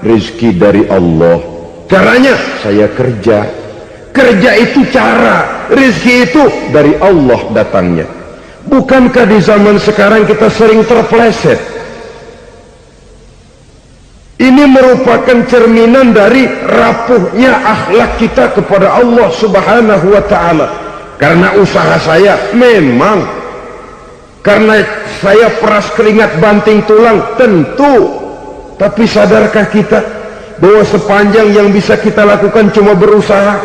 rizki dari Allah. Caranya saya kerja. Kerja itu cara, rizki itu dari Allah datangnya. Bukankah di zaman sekarang kita sering terpeleset? Ini merupakan cerminan dari rapuhnya akhlak kita kepada Allah Subhanahu wa ta'ala. Karena usaha saya memang, karena saya peras keringat banting tulang, tentu. Tapi sadarkah kita bahwa sepanjang yang bisa kita lakukan cuma berusaha,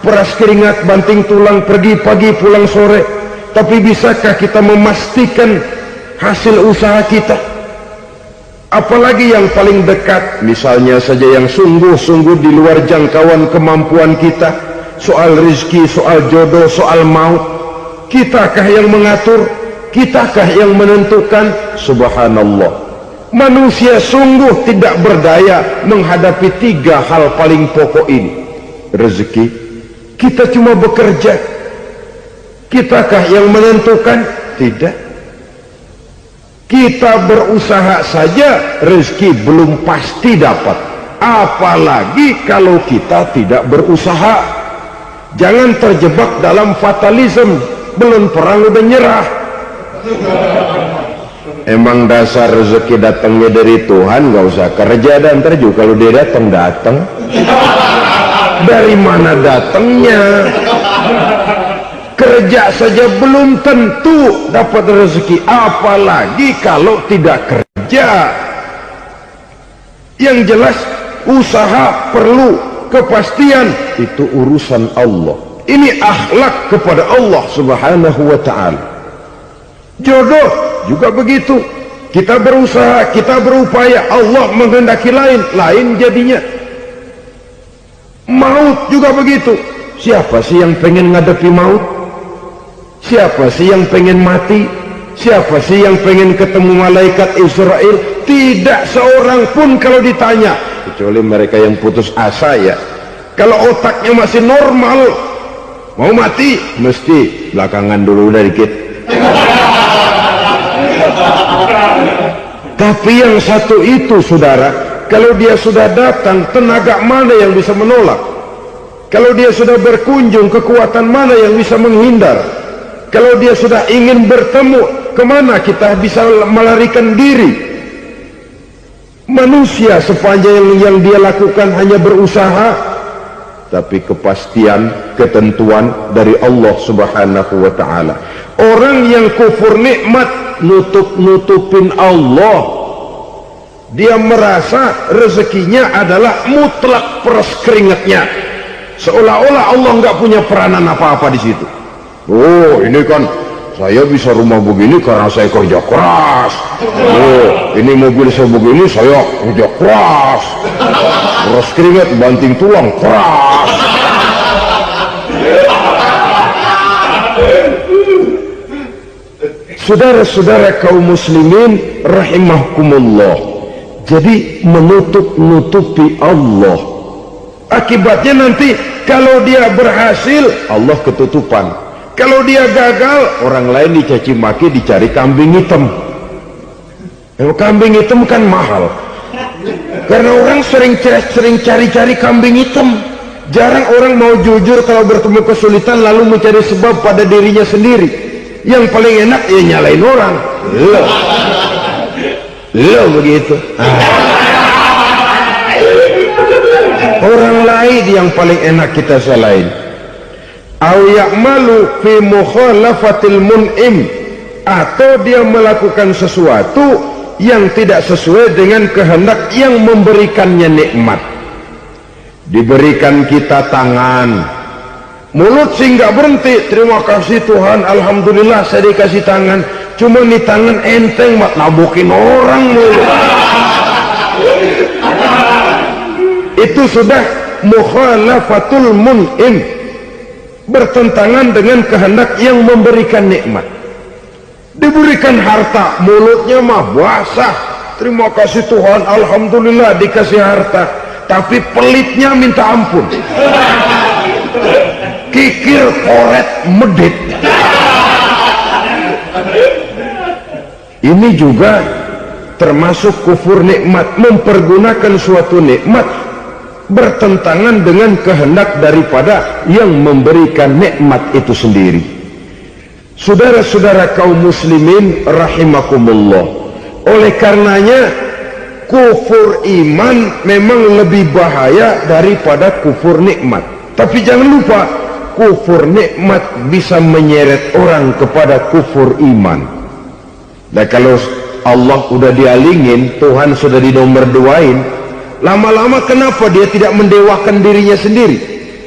peras keringat banting tulang, pergi pagi pulang sore? Tapi bisakah kita memastikan hasil usaha kita? Apalagi yang paling dekat, misalnya saja yang sungguh-sungguh di luar jangkauan kemampuan kita, soal rizki, soal jodoh, soal maut. Kitakah yang mengatur? Kitakah yang menentukan? Subhanallah, manusia sungguh tidak berdaya menghadapi tiga hal paling pokok ini. Rezeki, kita cuma bekerja. Kitakah yang menentukan? Tidak. Kita berusaha saja rezeki belum pasti dapat, apalagi kalau kita tidak berusaha. Jangan terjebak dalam fatalisme, belum perang udah nyerah. Emang dasar rezeki datangnya dari Tuhan, nggak usah kerja, dan ntar juga kalau dia datang. Dari mana datangnya? Kerja saja belum tentu dapat rezeki, apalagi kalau tidak kerja. Yang jelas usaha perlu kepastian, itu urusan Allah. Ini akhlak kepada Allah Subhanahu wa ta'ala. Jodoh juga begitu, kita berusaha, kita berupaya, Allah menghendaki lain jadinya. Maut juga begitu. Siapa sih yang pengen ngadepi maut? Siapa sih yang pengen mati? Siapa sih yang pengen ketemu malaikat Israel? Tidak seorang pun kalau ditanya, kecuali mereka yang putus asa ya. Kalau otaknya masih normal, mau mati mesti belakangan dulu udah dikit. Tapi yang satu itu saudara, kalau dia sudah datang, tenaga mana yang bisa menolak? Kalau dia sudah berkunjung, kekuatan mana yang bisa menghindar? Kalau dia sudah ingin bertemu, kemana kita bisa melarikan diri? Manusia sepanjang yang dia lakukan hanya berusaha, tapi kepastian, ketentuan dari Allah Subhanahu wa ta'ala. Orang yang kufur nikmat, nutup-nutupin Allah. Dia merasa rezekinya adalah mutlak peras keringatnya, seolah-olah Allah nggak punya peranan apa-apa di situ. Oh, ini kan saya bisa rumah begini karena saya kerja keras. Oh, ini mobil saya begini, saya kerja keras. Peras keringat banting tulang keras. Saudara-saudara kaum muslimin rahimahkumullah, jadi menutup-nutupi Allah. Akibatnya nanti kalau dia berhasil, Allah ketutupan. Kalau dia gagal, orang lain dicaci maki, dicari kambing hitam. Kambing hitam kan mahal, karena orang sering cari-cari kambing hitam. Jarang orang mau jujur kalau bertemu kesulitan lalu mencari sebab pada dirinya sendiri. Yang paling enak ya nyalain orang. Lo begitu. Orang lain yang paling enak kita salahin. Au ya'malu fi mukhalafatil mun'im, atau dia melakukan sesuatu yang tidak sesuai dengan kehendak yang memberikannya nikmat. Diberikan kita tangan, mulut sih nggak berhenti, terima kasih Tuhan, alhamdulillah saya dikasih tangan. Cuma nih tangan enteng mak nabukin orang mulu. Itu sudah mukhalafatul mun'im, bertentangan dengan kehendak yang memberikan nikmat. Diberikan harta, mulutnya mah basah, terima kasih Tuhan, alhamdulillah dikasih harta, tapi pelitnya minta ampun, kikir koret medit. Ini juga termasuk kufur nikmat, mempergunakan suatu nikmat bertentangan dengan kehendak daripada yang memberikan nikmat itu sendiri. Saudara-saudara kaum muslimin rahimakumullah, oleh karenanya kufur iman memang lebih bahaya daripada kufur nikmat. Tapi jangan lupa, kufur nikmat bisa menyeret orang kepada kufur iman. Dan kalau Allah udah dialingin, Tuhan sudah dinomor duain, lama-lama kenapa dia tidak mendewakan dirinya sendiri,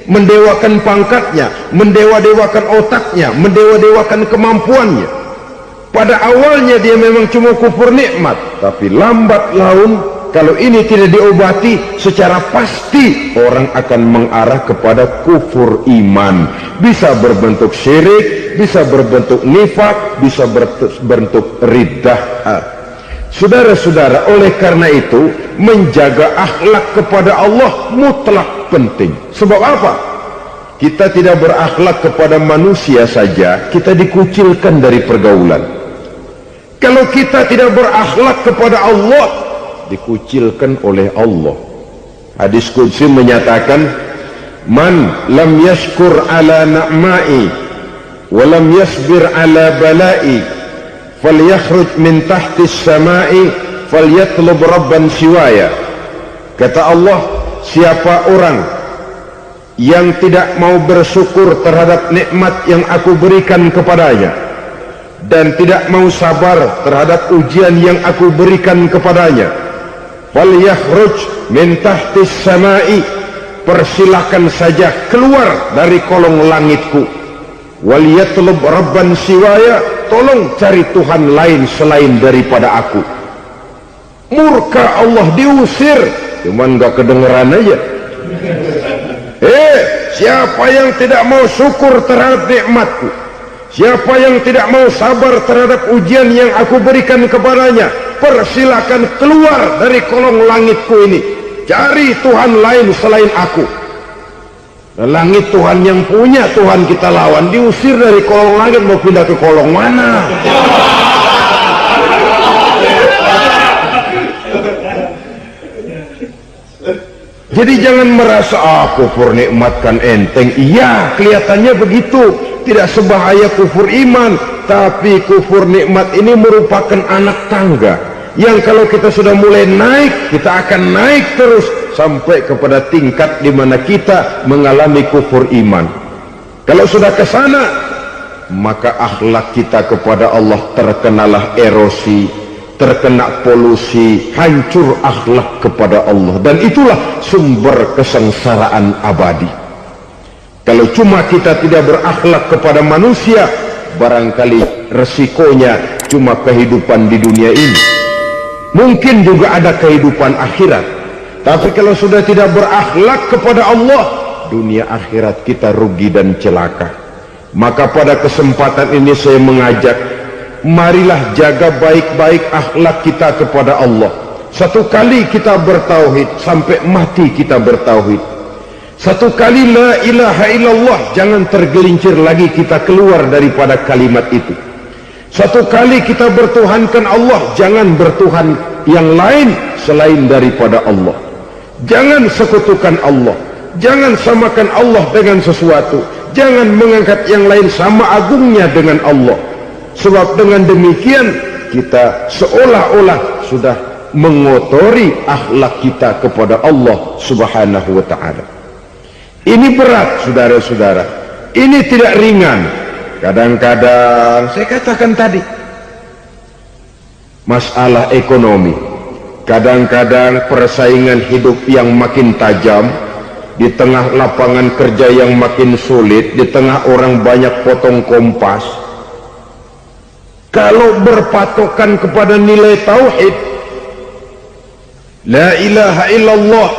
mendewakan pangkatnya, mendewa-dewakan otaknya, mendewa-dewakan kemampuannya? Pada awalnya dia memang cuma kufur nikmat, tapi lambat laun kalau ini tidak diobati, secara pasti orang akan mengarah kepada kufur iman. Bisa berbentuk syirik, bisa berbentuk nifak, bisa berbentuk riddah. Saudara-saudara, oleh karena itu menjaga akhlak kepada Allah mutlak penting. Sebab apa? Kita tidak berakhlak kepada manusia saja, kita dikucilkan dari pergaulan. Kalau kita tidak berakhlak kepada Allah, dikucilkan oleh Allah. Hadis qudsi menyatakan, man lam yashkur ala na'mai wa lam yasbir ala balai falyakhruj min tahtis samai falyatlub rabban siwaya. Kata Allah, siapa orang yang tidak mau bersyukur terhadap nikmat yang aku berikan kepadanya dan tidak mau sabar terhadap ujian yang aku berikan kepadanya, falyakhruj min tahtis samai, persilakan saja keluar dari kolong langitku, waliyatlub rabban siwaya, tolong cari Tuhan lain selain daripada aku. Murka Allah, diusir, cuman gak kedengeran aja. Siapa yang tidak mau syukur terhadap nikmatku, siapa yang tidak mau sabar terhadap ujian yang aku berikan kepadanya, persilakan keluar dari kolong langitku ini, cari Tuhan lain selain aku. Langit Tuhan yang punya, Tuhan kita lawan, diusir dari kolong langit, mau pindah ke kolong mana? Jadi jangan merasa kufur nikmat kan enteng. Iya, kelihatannya begitu, tidak sebahaya kufur iman. Tapi kufur nikmat ini merupakan anak tangga yang kalau kita sudah mulai naik, kita akan naik terus sampai kepada tingkat di mana kita mengalami kufur iman. Kalau sudah ke sana, maka akhlak kita kepada Allah terkenalah erosi, terkena polusi, hancur akhlak kepada Allah, dan itulah sumber kesengsaraan abadi. Kalau cuma kita tidak berakhlak kepada manusia, barangkali resikonya cuma kehidupan di dunia ini. Mungkin juga ada kehidupan akhirat, tapi kalau sudah tidak berakhlak kepada Allah, dunia akhirat kita rugi dan celaka. Maka pada kesempatan ini saya mengajak, marilah jaga baik-baik akhlak kita kepada Allah. Satu kali kita bertauhid, sampai mati kita bertauhid. Satu kali la ilaha illallah, jangan tergelincir lagi kita keluar daripada kalimat itu. Satu kali kita bertuhankan Allah, jangan bertuhan yang lain selain daripada Allah. Jangan sekutukan Allah, jangan samakan Allah dengan sesuatu, jangan mengangkat yang lain sama agungnya dengan Allah. Sebab dengan demikian kita seolah-olah sudah mengotori akhlak kita kepada Allah subhanahu wa ta'ala. Ini berat, saudara-saudara, ini tidak ringan. Kadang-kadang saya katakan tadi, masalah ekonomi, kadang-kadang persaingan hidup yang makin tajam, di tengah lapangan kerja yang makin sulit, di tengah orang banyak potong kompas. Kalau berpatokan kepada nilai tauhid, la ilaha illallah,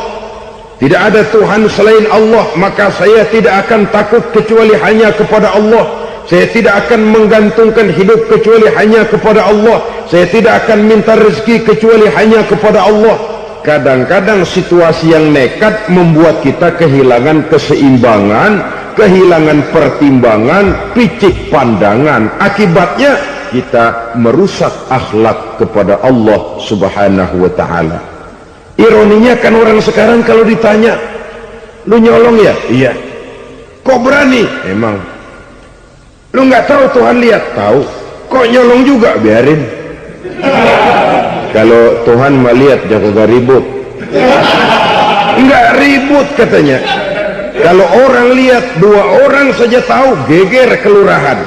tidak ada Tuhan selain Allah, maka saya tidak akan takut kecuali hanya kepada Allah. Saya tidak akan menggantungkan hidup kecuali hanya kepada Allah. Saya tidak akan minta rezeki kecuali hanya kepada Allah. Kadang-kadang situasi yang nekat membuat kita kehilangan keseimbangan, kehilangan pertimbangan, picik pandangan. Akibatnya kita merusak akhlak kepada Allah Subhanahu wa ta'ala. Ironinya kan orang sekarang kalau ditanya, lu nyolong ya? Iya. Kok berani? Emang. Lu nggak tahu Tuhan lihat? Tahu. Kok nyolong juga? Biarin. Kalau Tuhan mah lihat jaga ribut. Enggak ribut katanya. Kalau orang lihat, 2 orang saja tahu, geger kelurahan.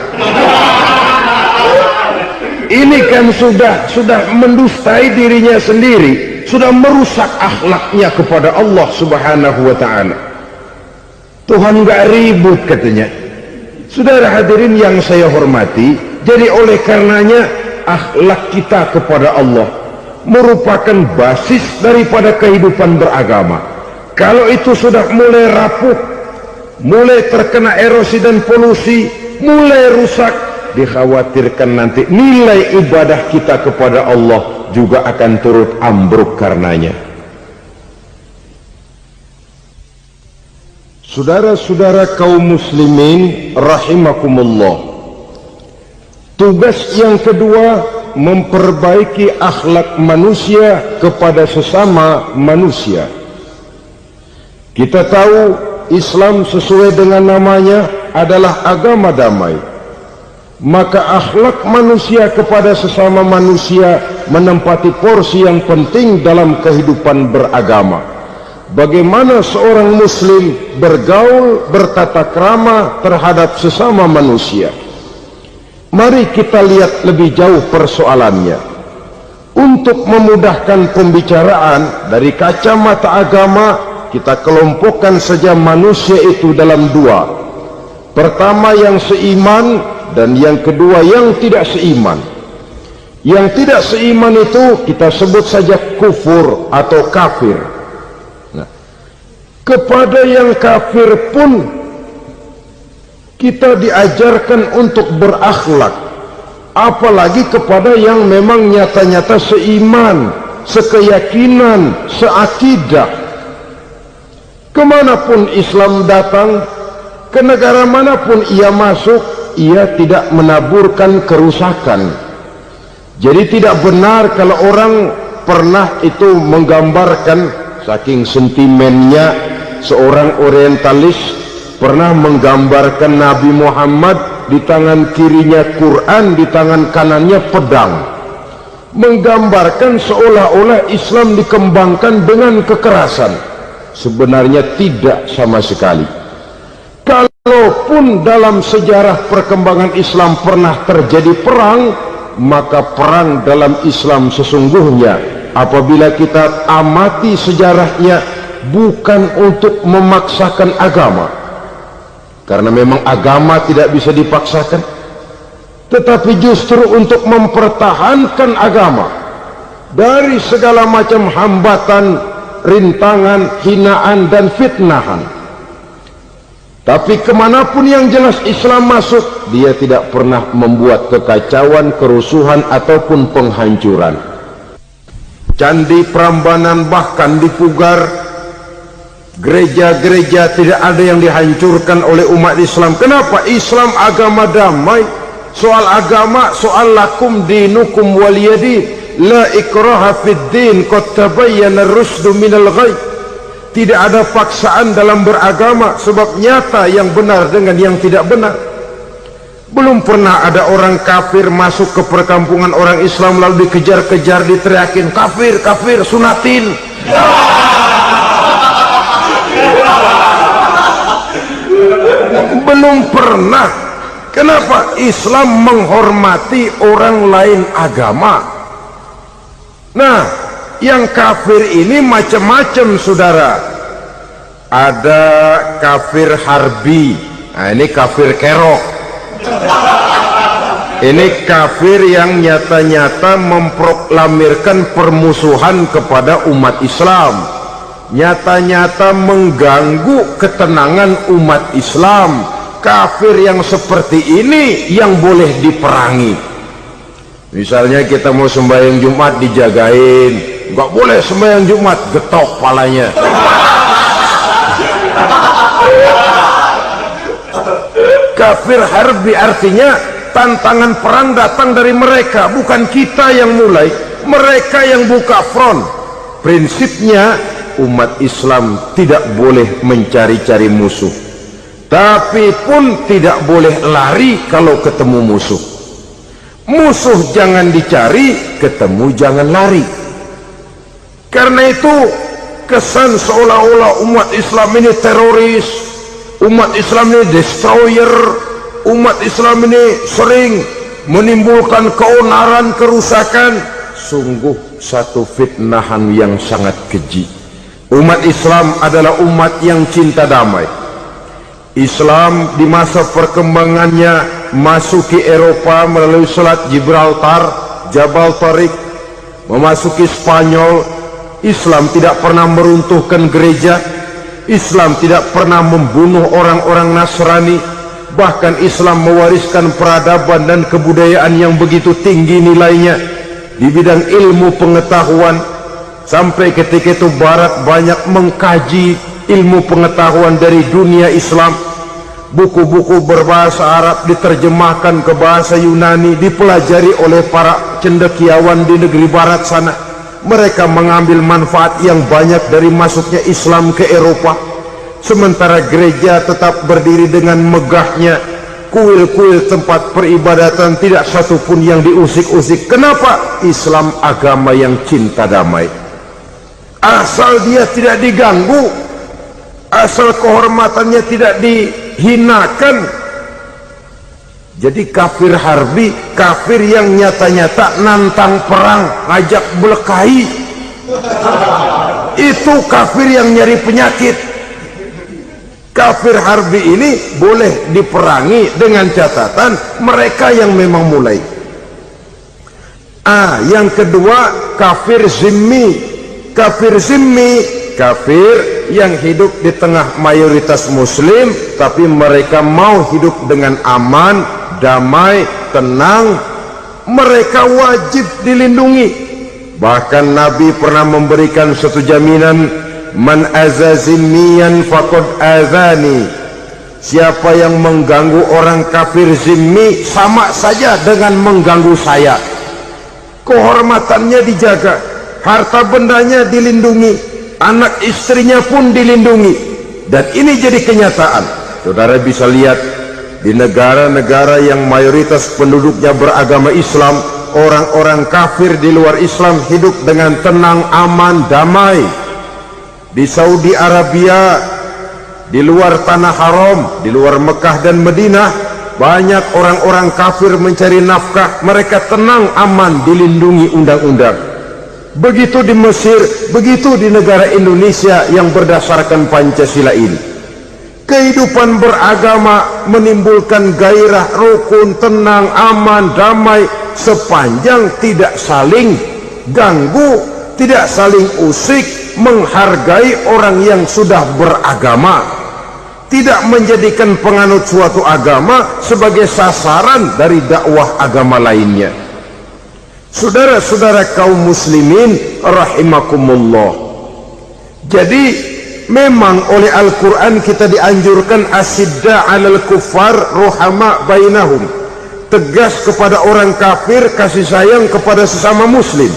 Ini kan sudah mendustai dirinya sendiri, sudah merusak akhlaknya kepada Allah Subhanahu wa ta'ala. Tuhan enggak ribut katanya. Saudara hadirin yang saya hormati, jadi oleh karenanya akhlak kita kepada Allah merupakan basis daripada kehidupan beragama. Kalau itu sudah mulai rapuh, mulai terkena erosi dan polusi, mulai rusak, dikhawatirkan nanti nilai ibadah kita kepada Allah juga akan turut ambruk karenanya. Saudara-saudara kaum muslimin rahimakumullah, tugas yang kedua memperbaiki akhlak manusia kepada sesama manusia. Kita tahu Islam sesuai dengan namanya adalah agama damai. Maka akhlak manusia kepada sesama manusia menempati porsi yang penting dalam kehidupan beragama. Bagaimana seorang muslim bergaul, bertata krama terhadap sesama manusia. Mari kita lihat lebih jauh persoalannya. Untuk memudahkan pembicaraan dari kacamata agama, kita kelompokkan saja manusia itu dalam 2. Pertama yang seiman dan yang kedua yang tidak seiman. Yang tidak seiman itu kita sebut saja kufur atau kafir. Nah, kepada yang kafir pun kita diajarkan untuk berakhlak, apalagi kepada yang memang nyata-nyata seiman, sekeyakinan, seakidah. Kemanapun Islam datang, ke negara manapun ia masuk, ia tidak menaburkan kerusakan. Jadi tidak benar kalau orang pernah itu menggambarkan, saking sentimennya seorang orientalis pernah menggambarkan Nabi Muhammad di tangan kirinya Quran, di tangan kanannya pedang, menggambarkan seolah-olah Islam dikembangkan dengan kekerasan. Sebenarnya tidak sama sekali. Kalaupun dalam sejarah perkembangan Islam pernah terjadi perang, maka perang dalam Islam sesungguhnya apabila kita amati sejarahnya bukan untuk memaksakan agama, karena memang agama tidak bisa dipaksakan, tetapi justru untuk mempertahankan agama dari segala macam hambatan, rintangan, hinaan dan fitnahan. Tapi kemanapun yang jelas Islam masuk, dia tidak pernah membuat kekacauan, kerusuhan ataupun penghancuran. Candi Prambanan bahkan dipugar, gereja-gereja tidak ada yang dihancurkan oleh umat Islam. Kenapa? Islam agama damai. Soal agama, soal lakum dinukum waliyadin, la ikraha fid din, qad tabayyana ar-rusdu minal ghayy. Tidak ada paksaan dalam beragama, sebab nyata yang benar dengan yang tidak benar. Belum pernah ada orang kafir masuk ke perkampungan orang Islam lalu dikejar-kejar, diteriakin kafir, kafir, sunatin. Belum pernah. Kenapa? Islam menghormati orang lain agama. Nah, yang kafir ini macam-macam saudara. Ada kafir harbi, nah ini kafir kerok. Ini kafir yang nyata-nyata memproklamirkan permusuhan kepada umat Islam, nyata-nyata mengganggu ketenangan umat Islam. Kafir yang seperti ini yang boleh diperangi. Misalnya kita mau sembahyang Jumat dijagain, nggak boleh sembahyang Jumat, getok palanya. Kafir harbi artinya tantangan perang datang dari mereka, bukan kita yang mulai. Mereka yang buka front. Prinsipnya umat Islam tidak boleh mencari-cari musuh, tapi pun tidak boleh lari kalau ketemu musuh. Musuh jangan dicari, ketemu jangan lari. Karena itu kesan seolah-olah umat Islam ini teroris, umat Islam ini destroyer, umat Islam ini sering menimbulkan keonaran, kerusakan. Sungguh satu fitnahan yang sangat keji. Umat Islam adalah umat yang cinta damai. Islam di masa perkembangannya masuki Eropa melalui Selat Gibraltar, Jabal Tariq, memasuki Spanyol. Islam tidak pernah meruntuhkan gereja. Islam tidak pernah membunuh orang-orang Nasrani. Bahkan Islam mewariskan peradaban dan kebudayaan yang begitu tinggi nilainya di bidang ilmu pengetahuan. Sampai ketika itu Barat banyak mengkaji ilmu pengetahuan dari dunia Islam. Buku-buku berbahasa Arab diterjemahkan ke bahasa Yunani, dipelajari oleh para cendekiawan di negeri Barat sana. Mereka mengambil manfaat yang banyak dari masuknya Islam ke Eropa. Sementara gereja tetap berdiri dengan megahnya. Kuil-kuil tempat peribadatan tidak satupun yang diusik-usik. Kenapa? Islam agama yang cinta damai. Asal dia tidak diganggu, asal kehormatannya tidak dihinakan. Jadi kafir harbi, kafir yang nyata-nyata nantang perang, ngajak berkelahi, itu kafir yang nyari penyakit. Kafir harbi ini boleh diperangi dengan catatan mereka yang memang mulai. Yang kedua, kafir zimmi. Kafir zimmi, kafir yang hidup di tengah mayoritas muslim, tapi mereka mau hidup dengan aman, damai, tenang. Mereka wajib dilindungi. Bahkan Nabi pernah memberikan satu jaminan, man azazimiyan faqad azani. Siapa yang mengganggu orang kafir zimmi sama saja dengan mengganggu saya. Kehormatannya dijaga, harta bendanya dilindungi, anak istrinya pun dilindungi. Dan ini jadi kenyataan. Saudara bisa lihat di negara-negara yang mayoritas penduduknya beragama Islam, orang-orang kafir di luar Islam hidup dengan tenang, aman, damai. Di Saudi Arabia, di luar tanah haram, di luar Mekah dan Madinah, banyak orang-orang kafir mencari nafkah. Mereka tenang, aman, dilindungi undang-undang. Begitu di Mesir, begitu di negara Indonesia yang berdasarkan Pancasila ini. Kehidupan beragama menimbulkan gairah, rukun, tenang, aman, damai, sepanjang tidak saling ganggu, tidak saling usik, menghargai orang yang sudah beragama, tidak menjadikan penganut suatu agama sebagai sasaran dari dakwah agama lainnya. Saudara-saudara kaum muslimin rahimakumullah. Jadi memang oleh Al-Quran kita dianjurkan asidda alal kuffar ruhama bainahum, tegas kepada orang kafir, kasih sayang kepada sesama muslim.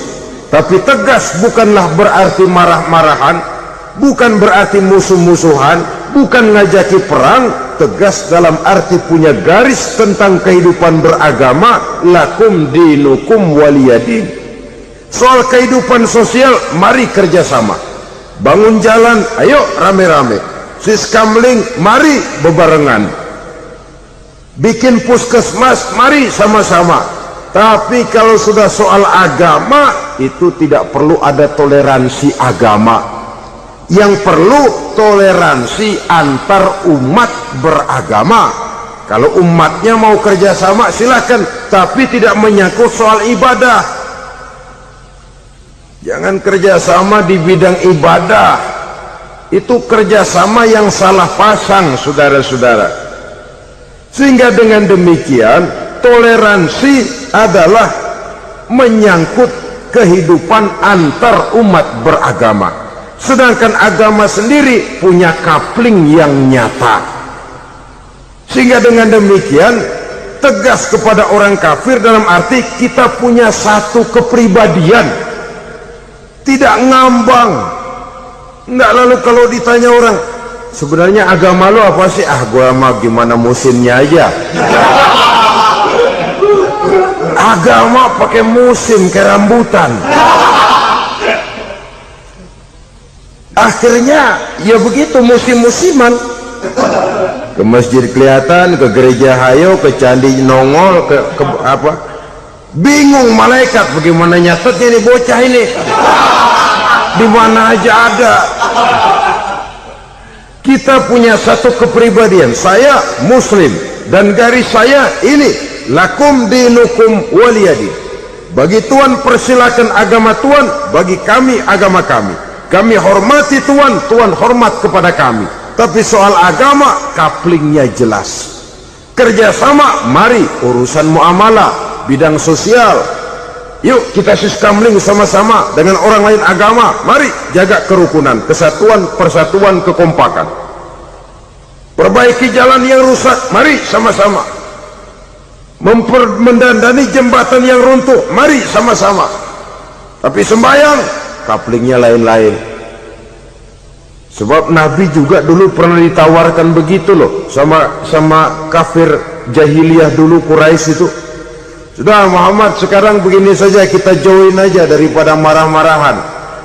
Tapi tegas bukanlah berarti marah-marahan, bukan berarti musuh-musuhan, bukan ngajaki perang. Tegas dalam arti punya garis tentang kehidupan beragama, lakum dinukum waliyadin. Soal kehidupan sosial, mari kerjasama. Bangun jalan, ayo rame-rame. Siskamling, mari bebarengan. Bikin puskesmas, mari sama-sama. Tapi kalau sudah soal agama, itu tidak perlu ada toleransi agama. Yang perlu toleransi antar umat beragama. Kalau umatnya mau kerjasama silakan, tapi tidak menyangkut soal ibadah. Jangan kerjasama di bidang ibadah. Itu kerjasama yang salah pasang, saudara-saudara. Sehingga dengan demikian toleransi adalah menyangkut kehidupan antar umat beragama. Sedangkan agama sendiri punya kapling yang nyata. Sehingga dengan demikian tegas kepada orang kafir dalam arti kita punya satu kepribadian, tidak ngambang. Enggak, lalu kalau ditanya orang, sebenarnya agama lo apa sih? Ah, gua mah gimana musimnya aja. Agama pakai musim kayak rambutan. Akhirnya ya begitu, musim-musiman. Ke masjid kelihatan, ke gereja hayo, ke candi nongol, ke apa? Bingung malaikat bagaimana nyatetnya nih bocah ini. Di mana aja ada. Kita punya satu kepribadian. Saya muslim dan garis saya ini, lakum dinukum waliyadin. Bagi Tuhan persilakan agama Tuhan, bagi kami agama kami. Kami hormati Tuhan, Tuhan hormat kepada kami. Tapi soal agama kaplingnya jelas. Kerjasama, mari urusan muamalah, bidang sosial. Yuk kita siskamling sama-sama dengan orang lain agama. Mari jaga kerukunan, kesatuan, persatuan, kekompakan. Perbaiki jalan yang rusak, mari sama-sama. Mendandani jembatan yang runtuh, mari sama-sama. Tapi sembahyang, kaplingnya lain-lain. Sebab Nabi juga dulu pernah ditawarkan begitu loh sama kafir jahiliyah dulu, Quraisy itu. Sudah Muhammad, sekarang begini saja, kita join aja daripada marah-marahan.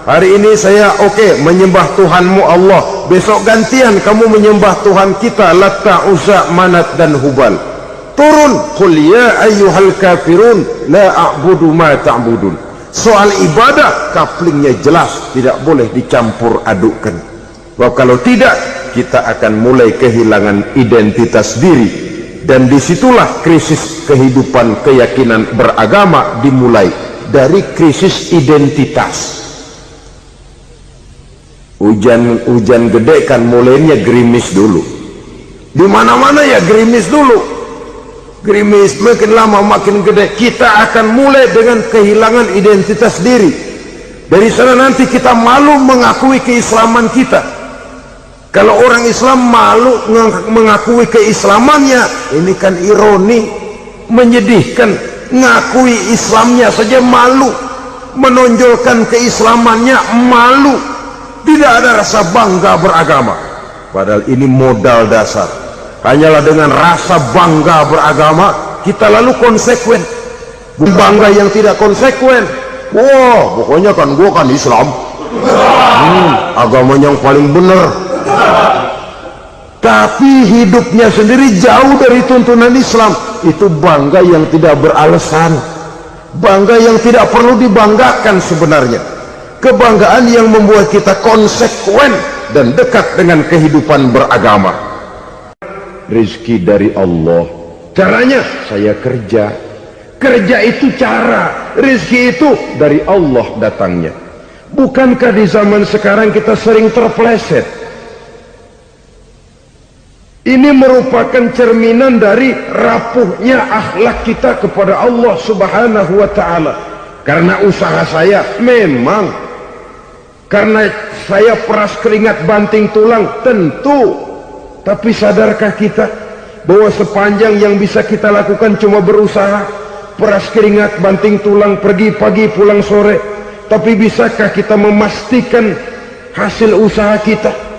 Hari ini saya oke menyembah Tuhanmu Allah, besok gantian kamu menyembah Tuhan kita Latta, Uzza, Manat dan Hubal. Turun, qul ya ayyuhal kafirun la a'budu ma ta'budun. Soal ibadah kaplingnya jelas, tidak boleh dicampur adukkan. Sebab kalau tidak, kita akan mulai kehilangan identitas diri. Dan disitulah krisis kehidupan keyakinan beragama dimulai, dari krisis identitas. Hujan gede kan mulainya gerimis dulu. Di mana-mana ya gerimis dulu. Gerimis makin lama makin gede. Kita akan mulai dengan kehilangan identitas diri. Dari sana nanti kita malu mengakui keislaman kita. Kalau orang Islam malu mengakui keislamannya, ini kan ironi, menyedihkan. Ngakui Islamnya saja malu, menonjolkan keislamannya malu, tidak ada rasa bangga beragama. Padahal ini modal dasar. Hanyalah dengan rasa bangga beragama kita lalu konsekuen. Bangga yang tidak konsekuen, wah pokoknya kan gua kan Islam, agamanya yang paling benar. Tapi hidupnya sendiri jauh dari tuntunan Islam. Itu bangga yang tidak beralasan, bangga yang tidak perlu dibanggakan sebenarnya. Kebanggaan yang membuat kita konsekuen dan dekat dengan kehidupan beragama. Rizki dari Allah. Caranya saya kerja. Kerja itu cara, rizki itu dari Allah datangnya. Bukankah di zaman sekarang kita sering terpleset? Ini merupakan cerminan dari rapuhnya akhlak kita kepada Allah Subhanahu wa ta'ala. Karena usaha saya memang, karena saya peras keringat banting tulang, tentu. Tapi sadarkah kita bahwa sepanjang yang bisa kita lakukan cuma berusaha, peras keringat banting tulang, pergi pagi pulang sore. Tapi bisakah kita memastikan hasil usaha kita?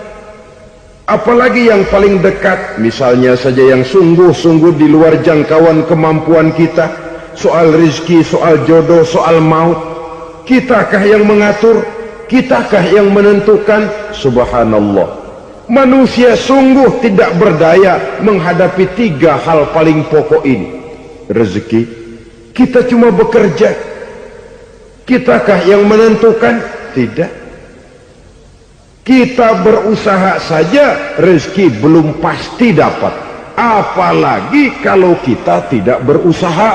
Apalagi yang paling dekat, misalnya saja yang sungguh-sungguh di luar jangkauan kemampuan kita, soal rizki, soal jodoh, soal maut. Kitakah yang mengatur? Kitakah yang menentukan? Subhanallah, manusia sungguh tidak berdaya menghadapi tiga hal paling pokok ini. Rezeki, kita cuma bekerja. Kitakah yang menentukan? Tidak. Kita berusaha saja rezeki belum pasti dapat, apalagi kalau kita tidak berusaha.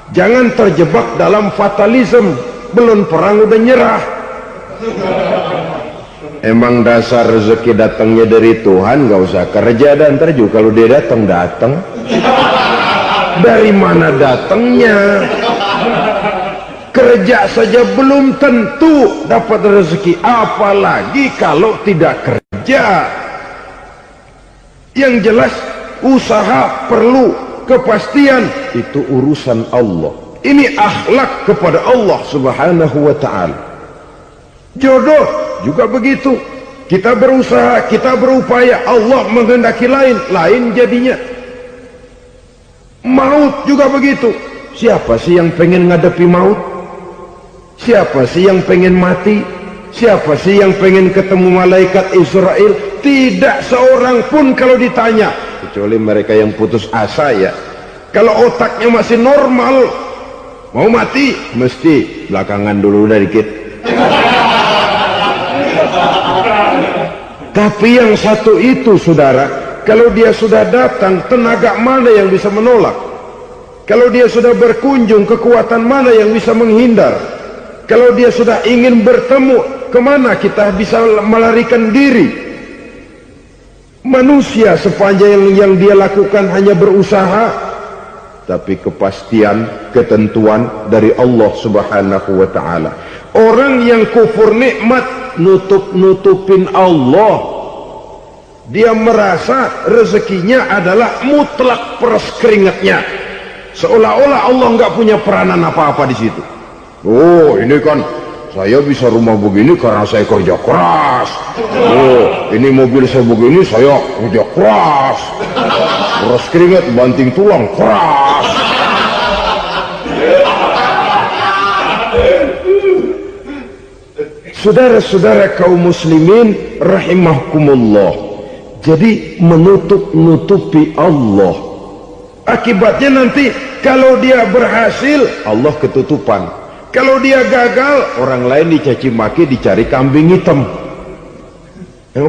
Jangan terjebak dalam fatalisme, belum perang udah nyerah. Emang dasar rezeki datangnya dari Tuhan, gak usah kerja, dan ntar juga kalau dia datang. Dari mana datangnya? Kerja saja belum tentu dapat rezeki, apalagi kalau tidak kerja. Yang jelas usaha perlu, kepastian itu urusan Allah. Ini akhlak kepada Allah Subhanahu wa ta'ala. Jodoh juga begitu. Kita berusaha, kita berupaya, Allah menghendaki lain jadinya. Maut juga begitu. Siapa sih yang pengen ngadepi maut? Siapa sih yang pengen mati? Siapa sih yang pengen ketemu malaikat Israel? Tidak seorang pun kalau ditanya, kecuali mereka yang putus asa ya. Kalau otaknya masih normal, mau mati mesti belakangan dulu udah dikit. Tapi yang satu itu saudara, kalau dia sudah datang, tenaga mana yang bisa menolak? Kalau dia sudah berkunjung, kekuatan mana yang bisa menghindar? Kalau dia sudah ingin bertemu, kemana kita bisa melarikan diri? Manusia sepanjang yang dia lakukan hanya berusaha, tapi kepastian, ketentuan dari Allah Subhanahu wa ta'ala. Orang yang kufur nikmat nutup-nutupin Allah. Dia merasa rezekinya adalah mutlak peres keringatnya, seolah-olah Allah nggak punya peranan apa-apa di situ. Oh, ini kan saya bisa rumah begini karena saya kerja keras. Oh, ini mobil saya begini saya kerja keras. Peres keringat banting tulang keras. Saudara-saudara kaum muslimin rahimahkumullah, jadi menutup-nutupi Allah. Akibatnya nanti kalau dia berhasil, Allah ketutupan. Kalau dia gagal, orang lain dicaci maki, dicari kambing hitam.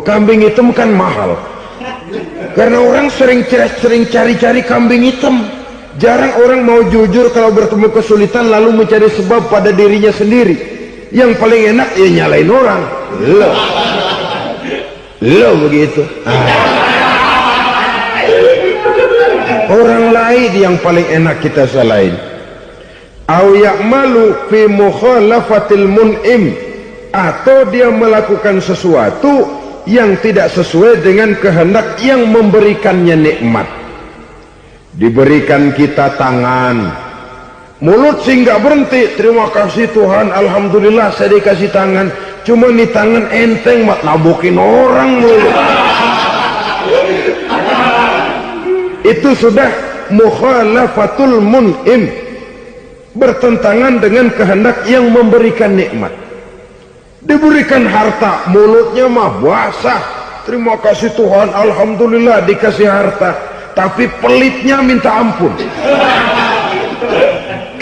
Kambing hitam kan mahal, karena orang sering cari-cari kambing hitam. Jarang orang mau jujur kalau bertemu kesulitan lalu mencari sebab pada dirinya sendiri. Yang paling enak ya nyalain orang. Lo begitu. Orang lain yang paling enak kita salahin. Au ya'malu fi mukhalafatil mun'im, atau dia melakukan sesuatu yang tidak sesuai dengan kehendak yang memberikannya nikmat. Diberikan kita tangan, mulut sih nggak berhenti, terima kasih Tuhan, alhamdulillah saya dikasih tangan. Cuma nih tangan enteng mat nabukin orang mulu. Itu sudah mukhalafatul mun'im, bertentangan dengan kehendak yang memberikan nikmat. Diberikan harta, mulutnya mah basah, terima kasih Tuhan, alhamdulillah dikasih harta, tapi pelitnya minta ampun.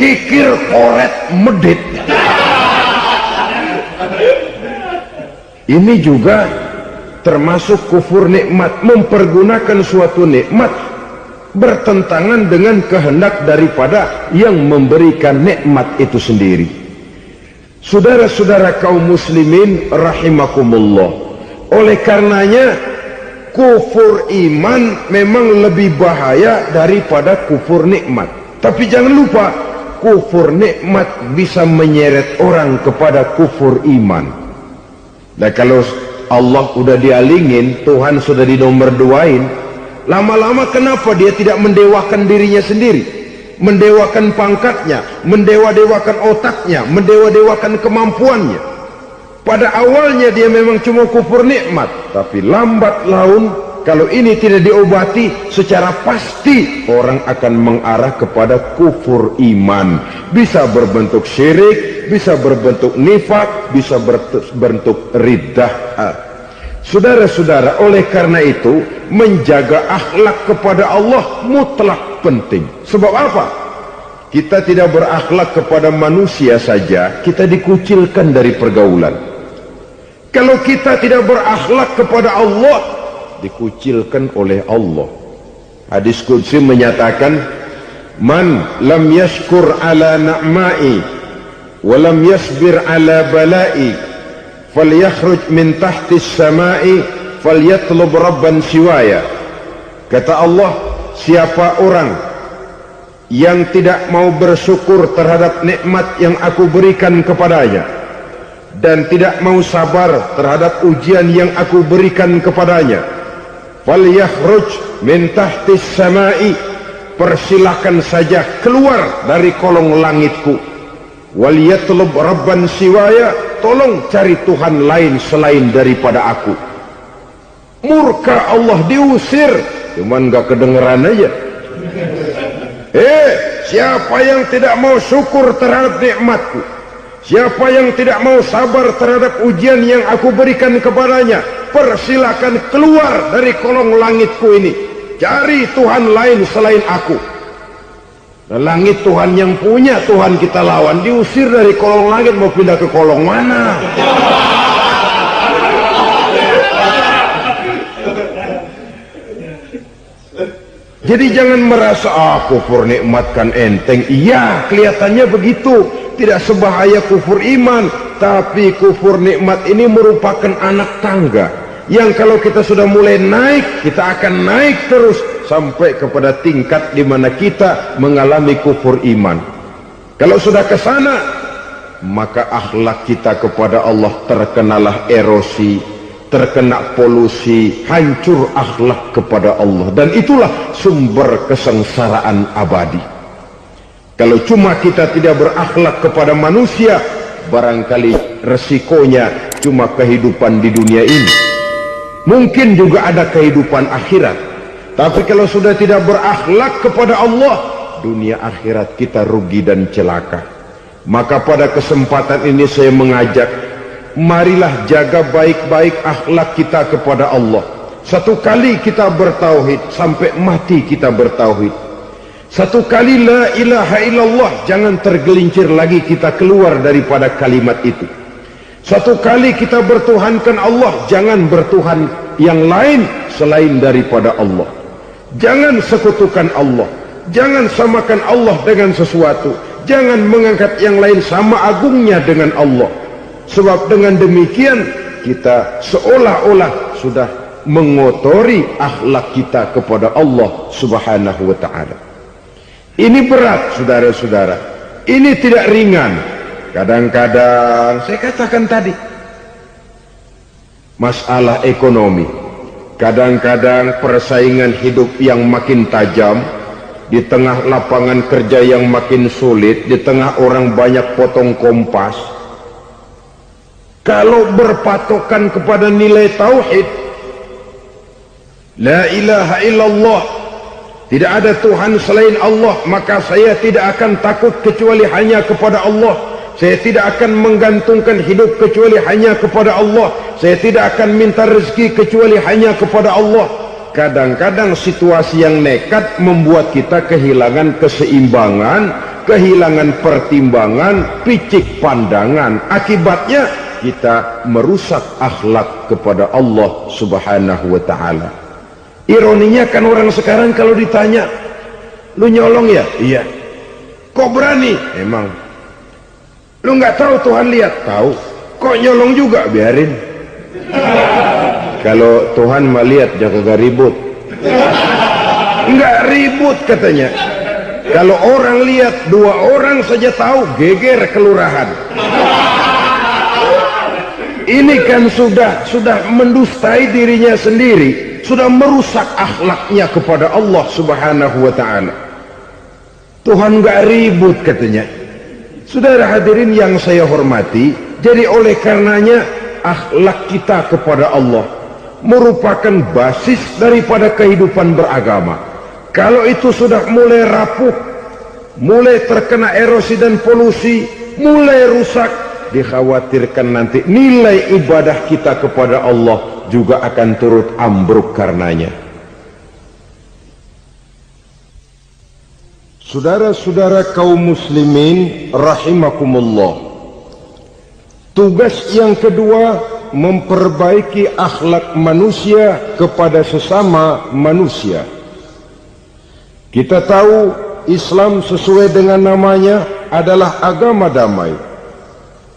Kikir, koret, medit. Ini juga termasuk kufur nikmat, mempergunakan suatu nikmat bertentangan dengan kehendak daripada yang memberikan nikmat itu sendiri. Saudara-saudara kaum muslimin rahimakumullah, oleh karenanya kufur iman memang lebih bahaya daripada kufur nikmat. Tapi jangan lupa, kufur nikmat bisa menyeret orang kepada kufur iman. Nah, kalau Allah udah dialingin, Tuhan sudah dinomor duain, lama-lama kenapa dia tidak mendewakan dirinya sendiri, mendewakan pangkatnya, mendewa-dewakan otaknya, mendewa-dewakan kemampuannya? Pada awalnya dia memang cuma kufur nikmat, tapi lambat laun kalau ini tidak diobati, secara pasti orang akan mengarah kepada kufur iman. Bisa berbentuk syirik, bisa berbentuk nifak, bisa berbentuk riddah. Saudara-saudara, oleh karena itu menjaga akhlak kepada Allah mutlak penting. Sebab apa? Kita tidak berakhlak kepada manusia saja, kita dikucilkan dari pergaulan. Kalau kita tidak berakhlak kepada Allah, dikucilkan oleh Allah. Hadis qudsi menyatakan, man lam yashkur ala na'mai wa lam yasbir ala balai falyakhruj min tahti samai falyatlub rabban siwaya. Kata Allah, siapa orang yang tidak mau bersyukur terhadap nikmat yang aku berikan kepadanya dan tidak mau sabar terhadap ujian yang aku berikan kepadanya, falyakhruj min tahtis samai, persilahkan saja keluar dari kolong langitku. Wal yatlub rabban siwaya, tolong cari Tuhan lain selain daripada aku. Murka Allah, diusir, cuman gak kedengeran aja. Siapa yang tidak mau syukur terhadap nikmatku, siapa yang tidak mau sabar terhadap ujian yang aku berikan kepadanya, persilakan keluar dari kolong langitku ini, cari Tuhan lain selain aku. Nah, langit Tuhan yang punya, Tuhan kita lawan, diusir dari kolong langit, mau pindah ke kolong mana? Jadi jangan merasa kufur nikmat kan enteng. Iya, kelihatannya begitu, tidak sebahaya kufur iman. Tapi kufur nikmat ini merupakan anak tangga yang kalau kita sudah mulai naik, kita akan naik terus sampai kepada tingkat di mana kita mengalami kufur iman. Kalau sudah ke sana, maka akhlak kita kepada Allah terkenalah erosi, terkena polusi, hancur akhlak kepada Allah, dan itulah sumber kesengsaraan abadi. Kalau cuma kita tidak berakhlak kepada manusia, barangkali resikonya cuma kehidupan di dunia ini. Mungkin juga ada kehidupan akhirat. Tapi kalau sudah tidak berakhlak kepada Allah, dunia akhirat kita rugi dan celaka. Maka pada kesempatan ini saya mengajak, marilah jaga baik-baik akhlak kita kepada Allah. Satu kali kita bertauhid, sampai mati kita bertauhid. Satu kali la ilaha illallah, jangan tergelincir lagi kita keluar daripada kalimat itu. Satu kali kita bertuhankan Allah, jangan bertuhan yang lain selain daripada Allah. Jangan sekutukan Allah, jangan samakan Allah dengan sesuatu, jangan mengangkat yang lain sama agungnya dengan Allah. Sebab dengan demikian kita seolah-olah sudah mengotori akhlak kita kepada Allah subhanahu wa ta'ala. Ini berat, saudara-saudara, ini tidak ringan. Kadang-kadang saya katakan tadi, masalah ekonomi, kadang-kadang persaingan hidup yang makin tajam, di tengah lapangan kerja yang makin sulit, di tengah orang banyak potong kompas. Kalau berpatokan kepada nilai tauhid, la ilaha illallah, tidak ada Tuhan selain Allah, maka saya tidak akan takut kecuali hanya kepada Allah. Saya tidak akan menggantungkan hidup kecuali hanya kepada Allah. Saya tidak akan minta rezeki kecuali hanya kepada Allah. Kadang-kadang situasi yang nekat membuat kita kehilangan keseimbangan, kehilangan pertimbangan, picik pandangan. Akibatnya kita merusak akhlak kepada Allah subhanahu wa ta'ala. Ironinya kan orang sekarang kalau ditanya, lu nyolong ya? Iya. Kok berani? Emang. Lu nggak tahu Tuhan lihat? Tahu. Kok nyolong juga? Biarin. Kalau Tuhan mah lihat, jaga ribut. Nggak ribut katanya. Kalau orang lihat, 2 orang saja tahu, geger kelurahan. Ini kan sudah mendustai dirinya sendiri, sudah merusak akhlaknya kepada Allah subhanahu wa ta'ala. Tuhan nggak ribut katanya. Saudara hadirin yang saya hormati, jadi oleh karenanya akhlak kita kepada Allah merupakan basis daripada kehidupan beragama. Kalau itu sudah mulai rapuh, mulai terkena erosi dan polusi, mulai rusak, dikhawatirkan nanti nilai ibadah kita kepada Allah juga akan turut ambruk karenanya. Saudara-saudara kaum muslimin rahimakumullah, tugas yang kedua memperbaiki akhlak manusia kepada sesama manusia. Kita tahu Islam sesuai dengan namanya adalah agama damai.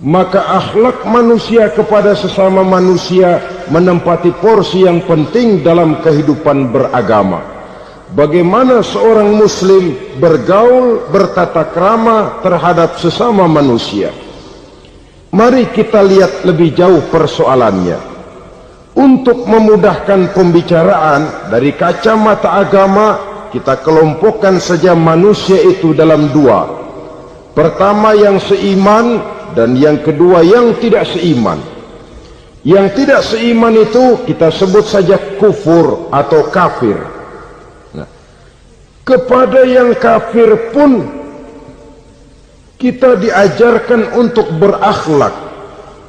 Maka akhlak manusia kepada sesama manusia menempati porsi yang penting dalam kehidupan beragama. Bagaimana seorang muslim bergaul, bertata krama terhadap sesama manusia. Mari kita lihat lebih jauh persoalannya. Untuk memudahkan pembicaraan dari kacamata agama, kita kelompokkan saja manusia itu dalam dua. Pertama yang seiman dan yang kedua yang tidak seiman. Yang tidak seiman itu kita sebut saja kufur atau kafir. Nah, kepada yang kafir pun kita diajarkan untuk berakhlak,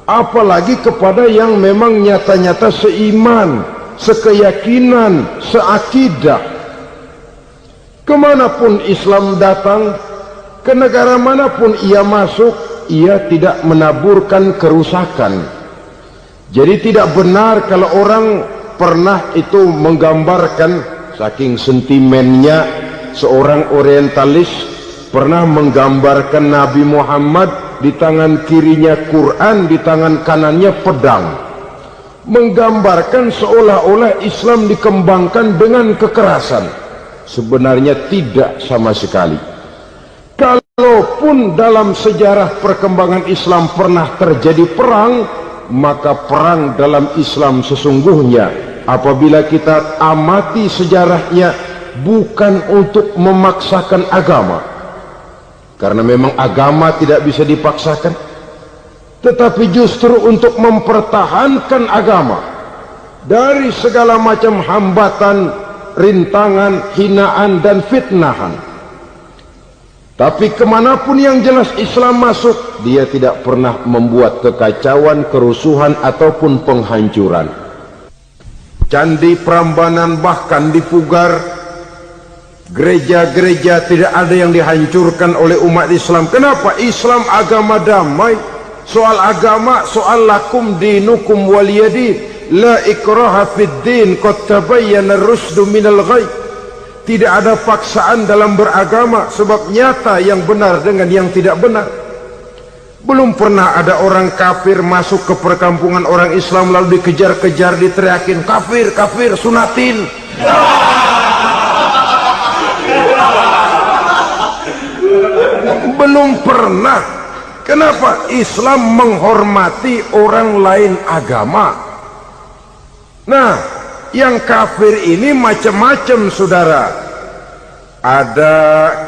apalagi kepada yang memang nyata-nyata seiman, sekeyakinan, seakidah. Kemanapun Islam datang, ke negara manapun ia masuk, ia tidak menaburkan kerusakan. Jadi tidak benar kalau orang pernah itu menggambarkan, saking sentimennya seorang orientalis pernah menggambarkan Nabi Muhammad di tangan kirinya Quran, di tangan kanannya pedang, menggambarkan seolah-olah Islam dikembangkan dengan kekerasan. Sebenarnya tidak sama sekali. Kalaupun dalam sejarah perkembangan Islam pernah terjadi perang, maka perang dalam Islam sesungguhnya apabila kita amati sejarahnya bukan untuk memaksakan agama, karena memang agama tidak bisa dipaksakan, tetapi justru untuk mempertahankan agama dari segala macam hambatan, rintangan, hinaan dan fitnahan. Tapi kemanapun yang jelas Islam masuk, dia tidak pernah membuat kekacauan, kerusuhan ataupun penghancuran. Candi Prambanan bahkan dipugar, gereja-gereja tidak ada yang dihancurkan oleh umat Islam. Kenapa? Islam agama damai. Soal agama, soal lakum dinukum waliyadin, la ikraha fid din, qad tabayyana ar-rusydu minal ghayy. Tidak ada paksaan dalam beragama, sebab nyata yang benar dengan yang tidak benar. Belum pernah ada orang kafir masuk ke perkampungan orang Islam lalu dikejar-kejar, diteriakin kafir, kafir, sunatin. Belum pernah. Kenapa? Islam menghormati orang lain agama. Nah, yang kafir ini macam-macam, saudara. Ada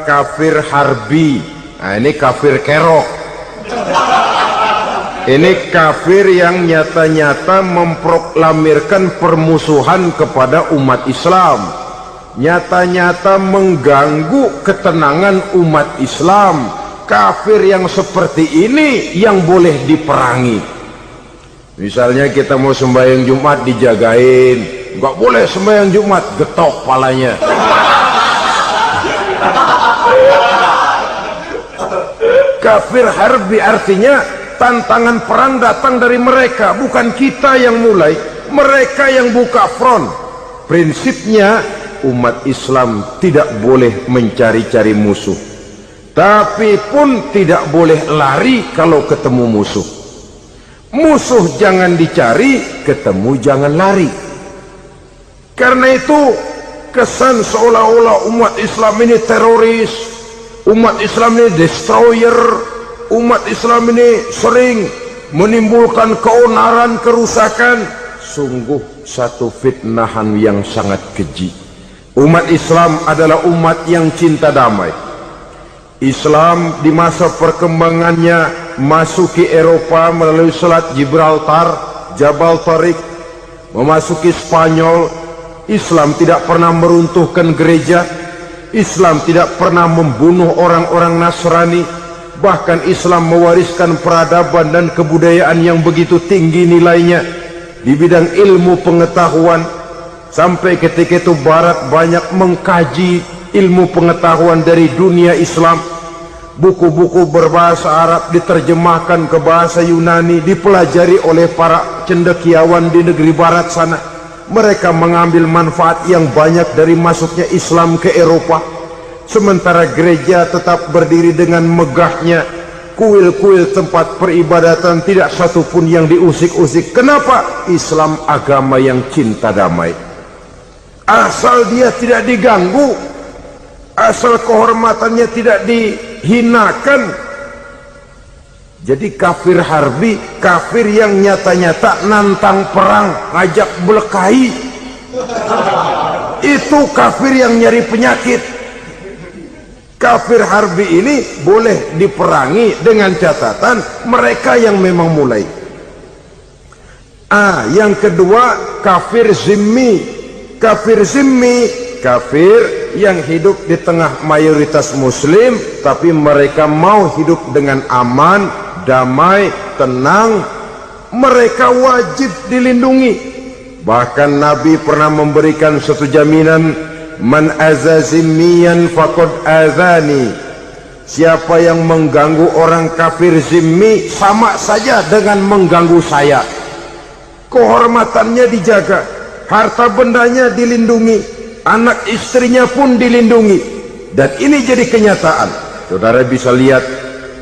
kafir harbi, nah ini kafir kerok. Ini kafir yang nyata-nyata memproklamirkan permusuhan kepada umat Islam, nyata-nyata mengganggu ketenangan umat Islam. Kafir yang seperti ini yang boleh diperangi. Misalnya kita mau sembahyang Jumat dijagain, nggak boleh sembahyang Jumat, getok palanya. Kafir harbi artinya tantangan perang datang dari mereka, bukan kita yang mulai, mereka yang buka front. Prinsipnya umat Islam tidak boleh mencari-cari musuh, tapi pun tidak boleh lari kalau ketemu musuh. Musuh jangan dicari, ketemu jangan lari. Karena itu kesan seolah-olah umat Islam ini teroris, umat Islam ini destroyer, umat Islam ini sering menimbulkan keonaran, kerusakan. Sungguh satu fitnahan yang sangat keji. Umat Islam adalah umat yang cinta damai. Islam di masa perkembangannya masuki Eropa melalui Selat Gibraltar, Jabal Tariq, memasuki Spanyol. Islam tidak pernah meruntuhkan gereja, Islam tidak pernah membunuh orang-orang Nasrani. Bahkan Islam mewariskan peradaban dan kebudayaan yang begitu tinggi nilainya di bidang ilmu pengetahuan, sampai ketika itu Barat banyak mengkaji ilmu pengetahuan dari dunia Islam. Buku-buku berbahasa Arab diterjemahkan ke bahasa Yunani, dipelajari oleh para cendekiawan di negeri barat sana. Mereka mengambil manfaat yang banyak dari masuknya Islam ke Eropa. Sementara gereja tetap berdiri dengan megahnya. Kuil-kuil tempat peribadatan tidak satupun yang diusik-usik. Kenapa? Islam agama yang cinta damai. Asal dia tidak diganggu, asal kehormatannya tidak dihinakan. Jadi kafir harbi, kafir yang nyata-nyata nantang perang, ngajak belekai. Itu kafir yang nyari penyakit. Kafir harbi ini boleh diperangi dengan catatan mereka yang memang mulai. Yang kedua, kafir zimmi. Kafir zimmi, kafir yang hidup di tengah mayoritas muslim tapi mereka mau hidup dengan aman, damai, tenang. Mereka wajib dilindungi. Bahkan Nabi pernah memberikan satu jaminan, man azazimiyan faqad azani. Siapa yang mengganggu orang kafir zimmi sama saja dengan mengganggu saya. Kehormatannya dijaga, harta bendanya dilindungi, anak istrinya pun dilindungi. Dan ini jadi kenyataan. Saudara bisa lihat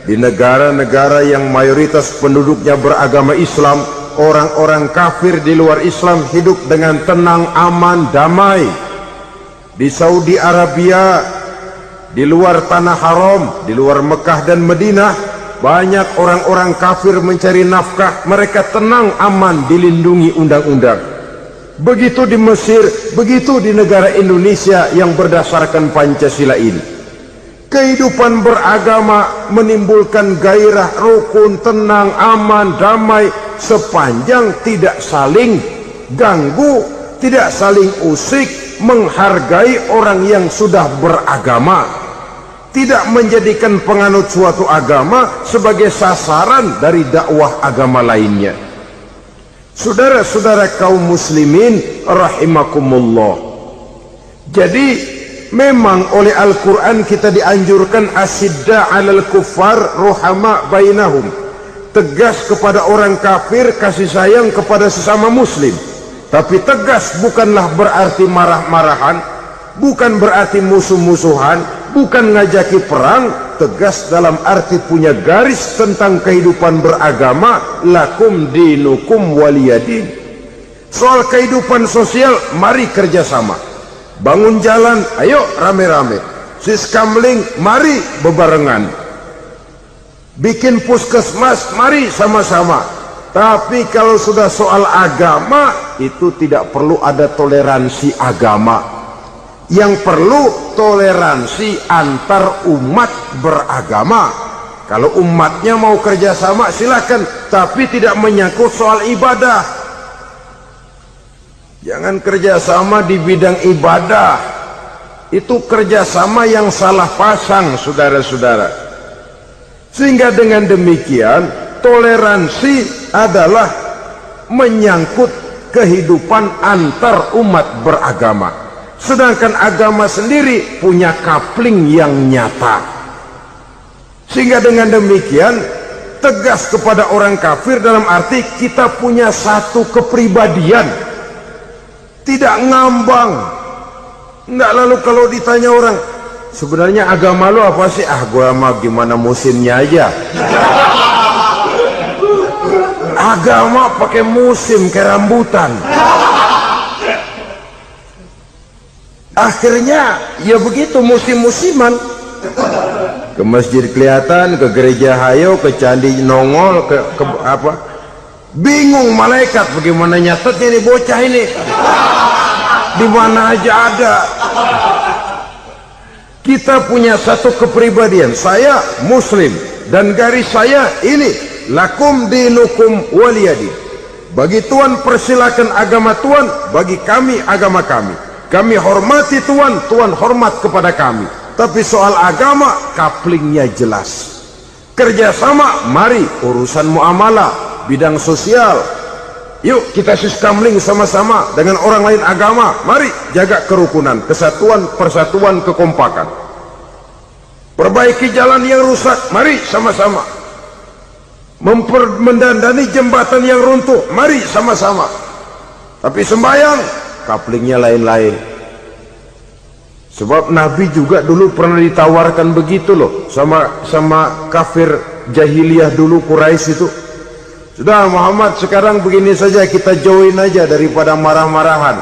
di negara-negara yang mayoritas penduduknya beragama Islam, orang-orang kafir di luar Islam hidup dengan tenang, aman, damai. Di Saudi Arabia, di luar tanah haram, di luar Mekah dan Madinah, banyak orang-orang kafir mencari nafkah. Mereka tenang, aman, dilindungi undang-undang. Begitu di Mesir, begitu di negara Indonesia yang berdasarkan Pancasila ini. Kehidupan beragama menimbulkan gairah, rukun, tenang, aman, damai, sepanjang tidak saling ganggu, tidak saling usik, menghargai orang yang sudah beragama, tidak menjadikan penganut suatu agama sebagai sasaran dari dakwah agama lainnya. Saudara-saudara kaum muslimin rahimakumullah. Jadi memang oleh Al-Quran kita dianjurkan asidda 'alal kuffar ruhama bainahum. Tegas kepada orang kafir, kasih sayang kepada sesama muslim. Tapi tegas bukanlah berarti marah-marahan, bukan berarti musuh-musuhan, bukan ngajaki perang. Tegas dalam arti punya garis tentang kehidupan beragama, lakum dinukum waliyadin. Soal kehidupan sosial, mari kerjasama. Bangun jalan, ayo rame-rame. Siskamling, mari bebarengan. Bikin puskesmas, mari sama-sama. Tapi kalau sudah soal agama, itu tidak perlu ada toleransi agama. Yang perlu toleransi antar umat beragama. Kalau umatnya mau kerjasama silakan, tapi tidak menyangkut soal ibadah. Jangan kerjasama di bidang ibadah. Itu kerjasama yang salah pasang, saudara-saudara. Sehingga dengan demikian toleransi adalah menyangkut kehidupan antar umat beragama. Sedangkan agama sendiri punya kapling yang nyata. Sehingga dengan demikian tegas kepada orang kafir dalam arti kita punya satu kepribadian, tidak ngambang. Enggak, lalu kalau ditanya orang, sebenarnya agama lo apa sih? Gua mah gimana musimnya aja. Agama pakai musim kayak rambutan. Akhirnya ya begitu, musim-musiman. Ke masjid kelihatan, ke gereja hayo, ke candi nongol, ke apa? Bingung malaikat bagaimana nyatetnya nih bocah ini. Di mana aja ada. Kita punya satu kepribadian. Saya muslim dan garis saya ini, lakum dinukum waliyadin. Bagi Tuhan persilakan agama Tuhan, bagi kami agama kami. Kami hormati Tuhan, Tuhan hormat kepada kami. Tapi soal agama, kaplingnya jelas. Kerjasama, mari urusan muamalah, bidang sosial. Yuk kita siskamling sama-sama dengan orang lain agama. Mari jaga kerukunan, kesatuan, persatuan, kekompakan. Perbaiki jalan yang rusak, mari sama-sama. Mendandani jembatan yang runtuh, mari sama-sama. Tapi sembahyang, kaplingnya lain-lain. Sebab Nabi juga dulu pernah ditawarkan begitu loh sama kafir jahiliyah dulu, Quraisy itu. Sudah Muhammad, sekarang begini saja, kita join aja daripada marah-marahan.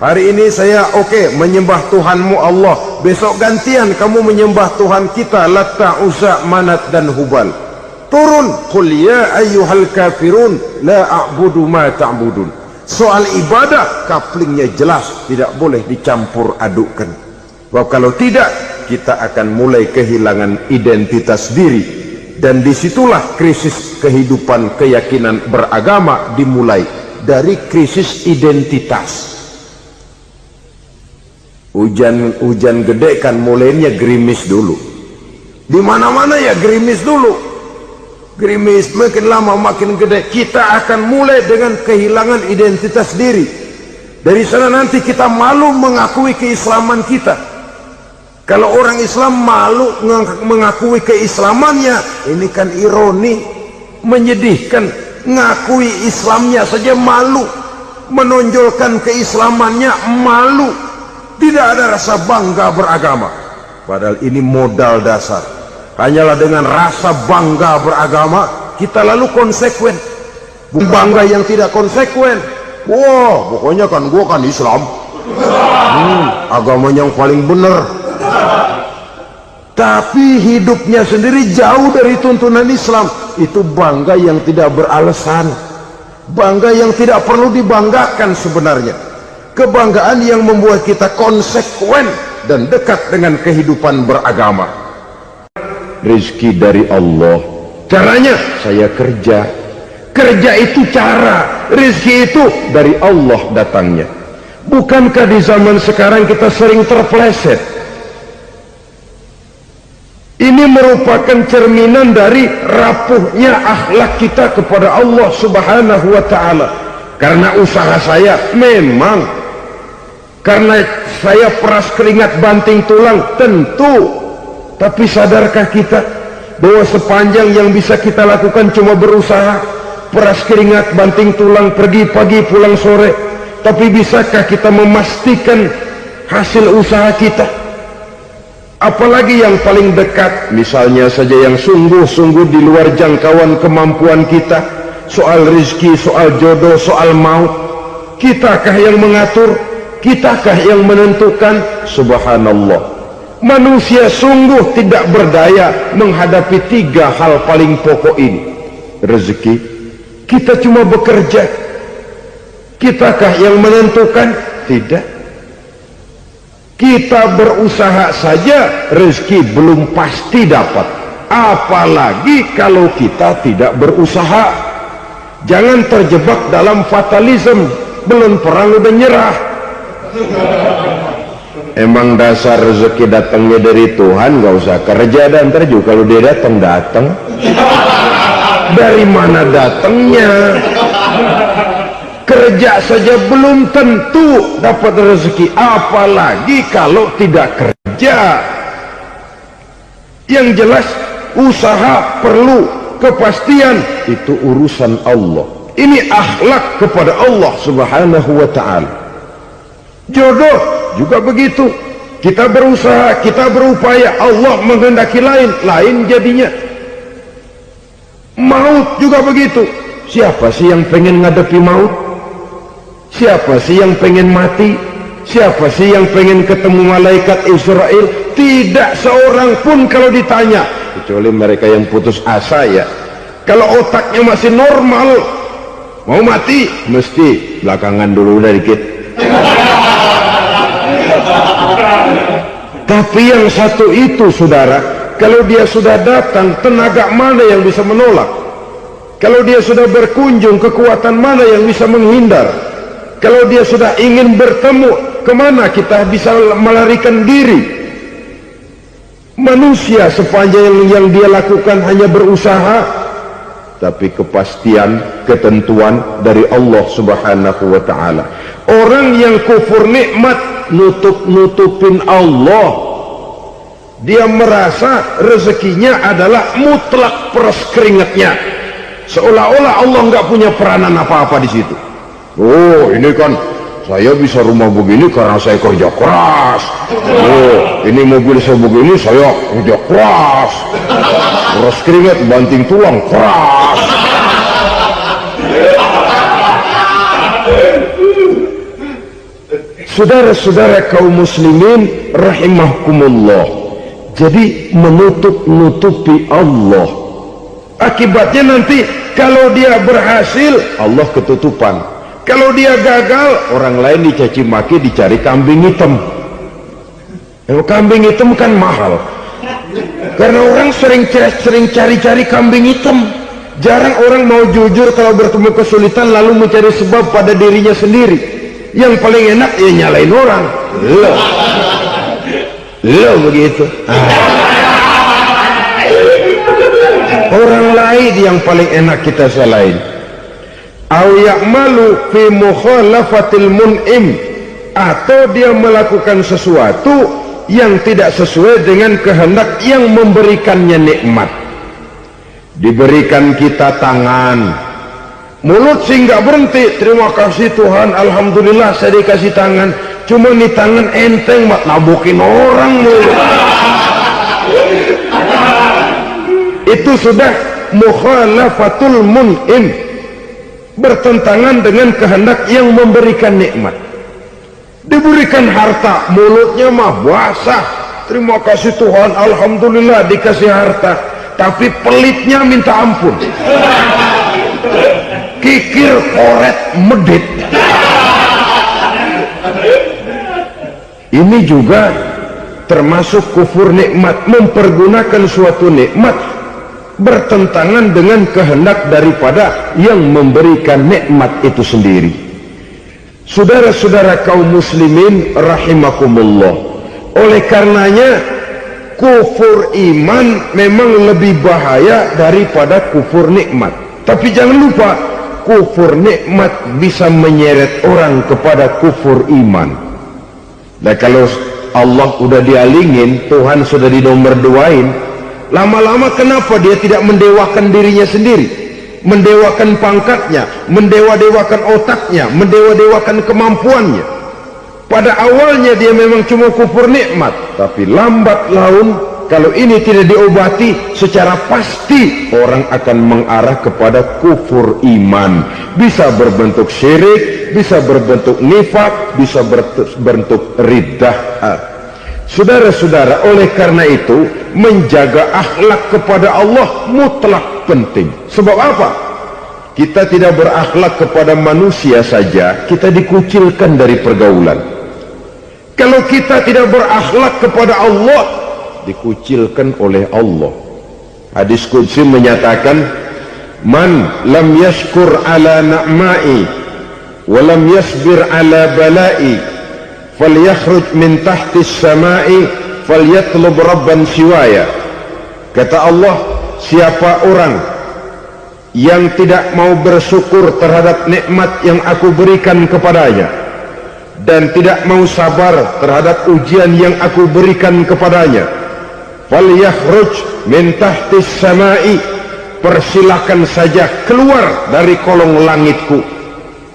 Hari ini saya oke menyembah Tuhanmu Allah, besok gantian kamu menyembah Tuhan kita Latta, Uzza, Manat dan Hubal. Turun, qul ya ayyuhal kafirun la a'budu ma ta'budun. Soal ibadah, kaplingnya jelas, tidak boleh dicampur adukkan. Sebab kalau tidak, kita akan mulai kehilangan identitas diri, dan disitulah krisis kehidupan keyakinan beragama dimulai, dari krisis identitas. Hujan gede kan mulainya gerimis dulu, di mana-mana ya gerimis dulu, gerimis makin lama makin gede, kita akan mulai dengan kehilangan identitas diri. Dari sana nanti kita malu mengakui keislaman kita. Kalau orang Islam malu mengakui keislamannya, ini kan ironi, menyedihkan. Ngakui Islamnya saja malu, menonjolkan keislamannya malu, tidak ada rasa bangga beragama. Padahal ini modal dasar. Hanyalah dengan rasa bangga beragama kita lalu konsekuen. Bukan bangga yang tidak konsekuen. Wah, pokoknya kan gua kan Islam, agama yang paling benar, tapi hidupnya sendiri jauh dari tuntunan Islam. Itu bangga yang tidak beralasan, bangga yang tidak perlu dibanggakan sebenarnya. Kebanggaan yang membuat kita konsekuen dan dekat dengan kehidupan beragama. Rizki dari Allah. Caranya saya kerja. Kerja itu cara, rizki itu dari Allah datangnya. Bukankah di zaman sekarang kita sering terpleset? Ini merupakan cerminan dari rapuhnya akhlak kita kepada Allah Subhanahu wa ta'ala. Karena usaha saya memang, karena saya peras keringat banting tulang, tentu. Tapi sadarkah kita bahwa sepanjang yang bisa kita lakukan cuma berusaha, peras keringat banting tulang, pergi pagi pulang sore? Tapi bisakah kita memastikan hasil usaha kita? Apalagi yang paling dekat, misalnya saja yang sungguh-sungguh di luar jangkauan kemampuan kita, soal rezeki, soal jodoh, soal maut, kitakah yang mengatur, kitakah yang menentukan? Subhanallah, manusia sungguh tidak berdaya menghadapi tiga hal paling pokok ini. Rezeki, kita cuma bekerja, kitakah yang menentukan? Tidak. Kita berusaha saja rezeki belum pasti dapat, apalagi kalau kita tidak berusaha. Jangan terjebak dalam fatalisme, belum perang udah nyerah. Emang dasar rezeki datangnya dari Tuhan, gak usah kerja, dan ntar juga kalau dia datang dari mana datangnya? Kerja saja belum tentu dapat rezeki, apalagi kalau tidak kerja. Yang jelas usaha perlu kepastian, itu urusan Allah. Ini akhlak kepada Allah Subhanahu wa ta'ala. Jodoh juga begitu, kita berusaha, kita berupaya, Allah menghendaki lain jadinya. Maut juga begitu, siapa sih yang pengen ngadepi maut? Siapa sih yang pengen mati? Siapa sih yang pengen ketemu malaikat Israel? Tidak seorang pun kalau ditanya, kecuali mereka yang putus asa ya. Kalau otaknya masih normal, mau mati mesti belakangan dulu udah dikit. Tapi yang satu itu saudara, kalau dia sudah datang, tenaga mana yang bisa menolak? Kalau dia sudah berkunjung, kekuatan mana yang bisa menghindar? Kalau dia sudah ingin bertemu, kemana kita bisa melarikan diri? Manusia sepanjang yang dia lakukan hanya berusaha, tapi kepastian, ketentuan dari Allah Subhanahu wa ta'ala. Orang yang kufur nikmat, nutupin Allah, dia merasa rezekinya adalah mutlak peras keringatnya, seolah-olah Allah nggak punya peranan apa-apa di situ. Oh, ini kan saya bisa rumah begini karena saya kerja keras. Oh, ini mobil saya begini, saya kerja keras. Peras keringat banting tulang keras. Saudara-saudara kaum muslimin rahimahkumullah, jadi menutup-nutupi Allah, akibatnya nanti kalau dia berhasil, Allah ketutupan. Kalau dia gagal, orang lain dicaci maki, dicari kambing hitam. Kambing hitam kan mahal, karena orang sering cari-cari kambing hitam. Jarang orang mau jujur kalau bertemu kesulitan lalu mencari sebab pada dirinya sendiri. Yang paling enak ya nyalain orang. Lo begitu. Orang lain yang paling enak kita salahin. Au ya'malu fi mukhalafatil mun'im, atau dia melakukan sesuatu yang tidak sesuai dengan kehendak yang memberikannya nikmat. Diberikan kita tangan, mulut sih nggak berhenti, terima kasih Tuhan, alhamdulillah saya dikasih tangan. Cuma nih tangan enteng mak nabukin orang mulu. Itu sudah mukhalafatul mun'im, bertentangan dengan kehendak yang memberikan nikmat. Diberikan harta, mulutnya mah basah, terima kasih Tuhan, alhamdulillah dikasih harta, tapi pelitnya minta ampun, kikir, koret, medit. Ini juga termasuk kufur nikmat, mempergunakan suatu nikmat bertentangan dengan kehendak daripada yang memberikan nikmat itu sendiri. Saudara-saudara kaum muslimin rahimakumullah, oleh karenanya kufur iman memang lebih bahaya daripada kufur nikmat. Tapi jangan lupa, kufur nikmat bisa menyeret orang kepada kufur iman. Nah kalau Allah udah dialingin, Tuhan sudah dinomor duain, lama-lama kenapa dia tidak mendewakan dirinya sendiri, mendewakan pangkatnya, mendewa-dewakan otaknya, mendewa-dewakan kemampuannya? Pada awalnya dia memang cuma kufur nikmat, tapi lambat laun kalau ini tidak diobati secara pasti, orang akan mengarah kepada kufur iman. Bisa berbentuk syirik, bisa berbentuk nifak, bisa berbentuk riddah. Saudara-saudara, oleh karena itu menjaga akhlak kepada Allah mutlak penting. Sebab apa? Kita tidak berakhlak kepada manusia saja, kita dikucilkan dari pergaulan. Kalau kita tidak berakhlak kepada Allah, dikucilkan oleh Allah. Hadis qudsi menyatakan, man lam yashkur ala na'mai wa lam yasbir ala balai falyakhruj min tahti samai falyatlub rabban siwaya. Kata Allah, siapa orang yang tidak mau bersyukur terhadap nikmat yang aku berikan kepadanya dan tidak mau sabar terhadap ujian yang aku berikan kepadanya, falyakhruj min tahtis samai, persilakan saja keluar dari kolong langitku,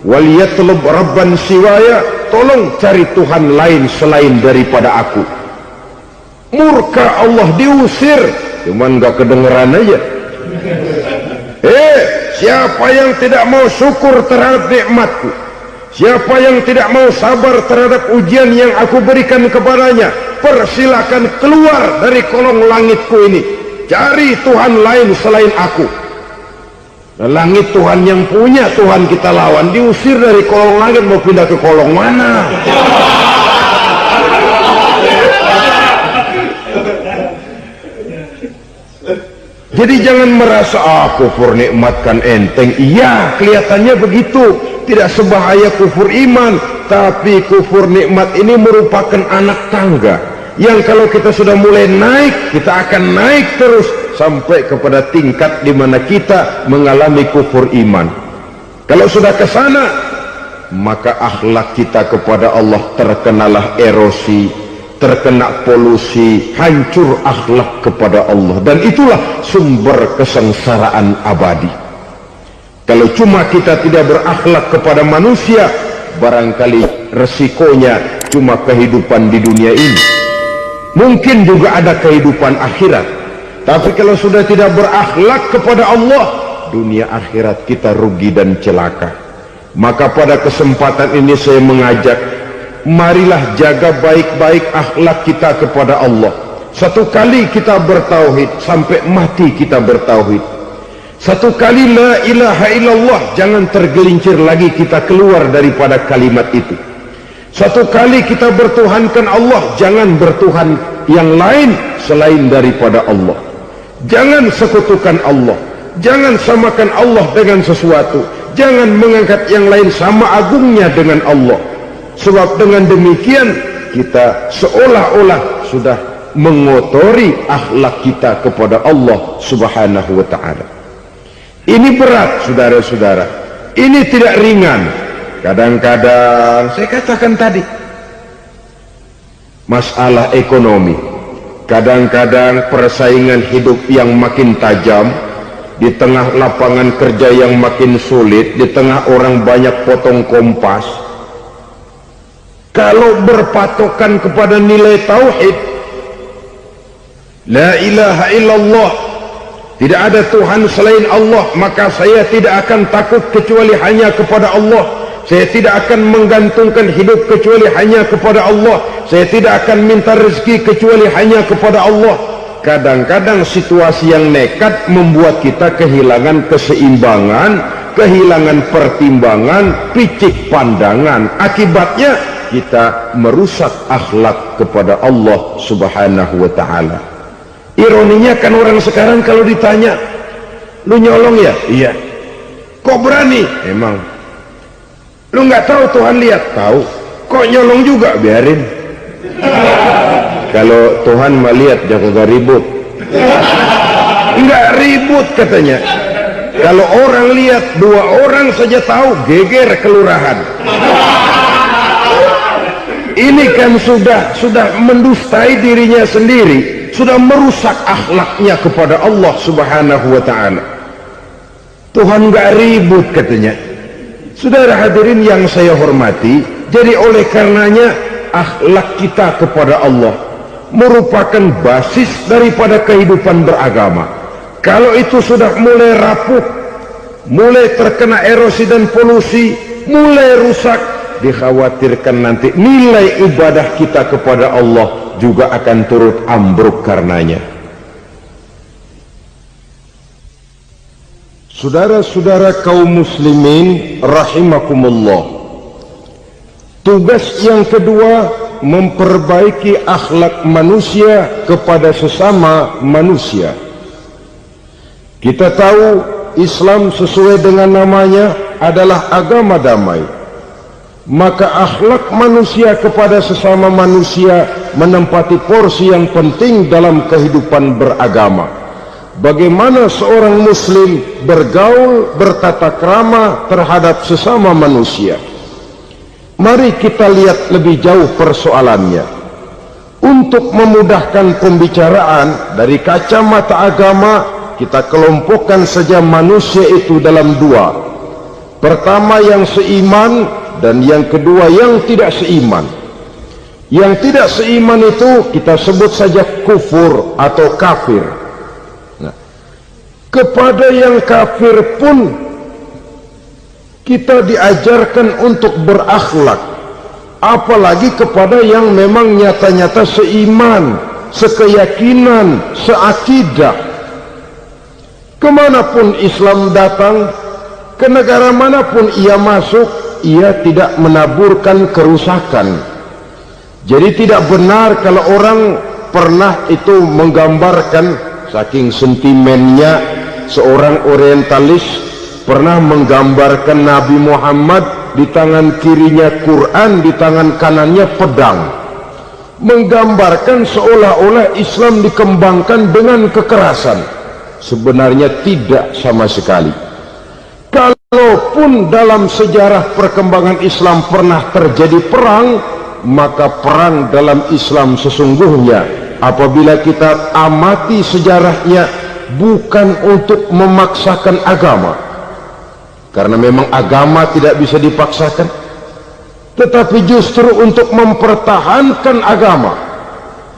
waliyatlub rabban siwaya, tolong cari Tuhan lain selain daripada aku. Murka Allah, diusir, cuman gak kedengeran aja. Siapa yang tidak mau syukur terhadap nikmatku, siapa yang tidak mau sabar terhadap ujian yang aku berikan kepadanya, persilakan keluar dari kolong langitku ini, cari Tuhan lain selain aku. Nah, langit Tuhan yang punya, Tuhan kita lawan, diusir dari kolong langit, mau pindah ke kolong mana? Jadi jangan merasa kufur nikmat kan enteng. Iya, kelihatannya begitu, tidak sebahaya kufur iman. Tapi kufur nikmat ini merupakan anak tangga yang kalau kita sudah mulai naik, kita akan naik terus sampai kepada tingkat di mana kita mengalami kufur iman. Kalau sudah ke sana, maka akhlak kita kepada Allah terkenalah erosi, terkena polusi, hancur akhlak kepada Allah, dan itulah sumber kesengsaraan abadi. Kalau cuma kita tidak berakhlak kepada manusia, barangkali resikonya cuma kehidupan di dunia ini. Mungkin juga ada kehidupan akhirat, tapi kalau sudah tidak berakhlak kepada Allah, dunia akhirat kita rugi dan celaka. Maka pada kesempatan ini saya mengajak, marilah jaga baik-baik akhlak kita kepada Allah. Satu kali kita bertauhid, sampai mati kita bertauhid. Satu kali la ilaha illallah, jangan tergelincir lagi kita keluar daripada kalimat itu. Satu kali kita bertuhankan Allah, jangan bertuhan yang lain selain daripada Allah. Jangan sekutukan Allah, jangan samakan Allah dengan sesuatu, jangan mengangkat yang lain sama agungnya dengan Allah. Sebab dengan demikian kita seolah-olah sudah mengotori akhlak kita kepada Allah Subhanahu wa ta'ala. Ini berat, saudara-saudara. Ini tidak ringan. Kadang-kadang saya katakan tadi, masalah ekonomi, kadang-kadang persaingan hidup yang makin tajam, di tengah lapangan kerja yang makin sulit, di tengah orang banyak potong kompas. Kalau berpatokan kepada nilai tauhid, la ilaha illallah, tidak ada Tuhan selain Allah, maka saya tidak akan takut kecuali hanya kepada Allah. Saya tidak akan menggantungkan hidup kecuali hanya kepada Allah. Saya tidak akan minta rezeki kecuali hanya kepada Allah. Kadang-kadang situasi yang nekat membuat kita kehilangan keseimbangan, kehilangan pertimbangan, picik pandangan. Akibatnya kita merusak akhlak kepada Allah Subhanahu wa ta'ala. Ironinya kan orang sekarang kalau ditanya, lu nyolong ya? Iya. Kok berani? Emang. Lu nggak tahu Tuhan lihat? Tahu. Kok nyolong juga? Biarin. Kalau Tuhan mah lihat, jangan ribut. Nggak ribut katanya. Kalau orang lihat, 2 orang saja tahu, geger kelurahan. Ini kan sudah mendustai dirinya sendiri, sudah merusak akhlaknya kepada Allah Subhanahu wa ta'ala. Tuhan nggak ribut katanya. Saudara hadirin yang saya hormati, jadi oleh karenanya akhlak kita kepada Allah merupakan basis daripada kehidupan beragama. Kalau itu sudah mulai rapuh, mulai terkena erosi dan polusi, mulai rusak, dikhawatirkan nanti nilai ibadah kita kepada Allah juga akan turut ambruk karenanya. Saudara-saudara kaum muslimin rahimakumullah, tugas yang kedua memperbaiki akhlak manusia kepada sesama manusia. Kita tahu Islam sesuai dengan namanya adalah agama damai. Maka akhlak manusia kepada sesama manusia menempati porsi yang penting dalam kehidupan beragama. Bagaimana seorang muslim bergaul, bertata krama terhadap sesama manusia. Mari kita lihat lebih jauh persoalannya. Untuk memudahkan pembicaraan dari kacamata agama, kita kelompokkan saja manusia itu dalam 2. Pertama yang seiman, dan yang kedua yang tidak seiman. Yang tidak seiman itu kita sebut saja kufur atau kafir. Nah, kepada yang kafir pun kita diajarkan untuk berakhlak, apalagi kepada yang memang nyata-nyata seiman, sekeyakinan, seakidah. Kemanapun Islam datang, ke negara manapun ia masuk, ia tidak menaburkan kerusakan. Jadi tidak benar kalau orang pernah itu menggambarkan, saking sentimennya seorang orientalis pernah menggambarkan Nabi Muhammad di tangan kirinya Quran, di tangan kanannya pedang, menggambarkan seolah-olah Islam dikembangkan dengan kekerasan. Sebenarnya tidak sama sekali. Kalaupun dalam sejarah perkembangan Islam pernah terjadi perang, maka perang dalam Islam sesungguhnya apabila kita amati sejarahnya bukan untuk memaksakan agama, karena memang agama tidak bisa dipaksakan, tetapi justru untuk mempertahankan agama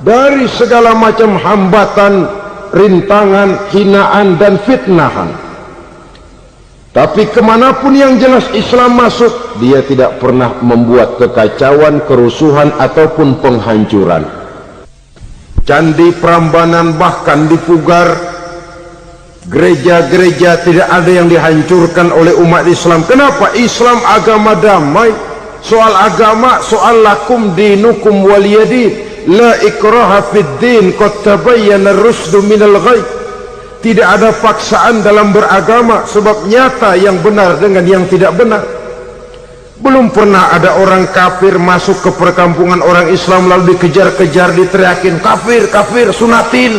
dari segala macam hambatan, rintangan, hinaan dan fitnahan. Tapi kemanapun yang jelas Islam masuk, dia tidak pernah membuat kekacauan, kerusuhan ataupun penghancuran. Candi Prambanan bahkan dipugar, Gereja-gereja tidak ada yang dihancurkan oleh umat Islam. Kenapa? Islam agama damai. Soal agama, soal lakum dinukum waliyadin, la ikraha fid din, qad tabayyana ar-rusydu minal ghayy. Tidak ada paksaan dalam beragama, sebab nyata yang benar dengan yang tidak benar. Belum pernah ada orang kafir masuk ke perkampungan orang Islam lalu dikejar-kejar, diteriakin kafir, kafir, sunatin.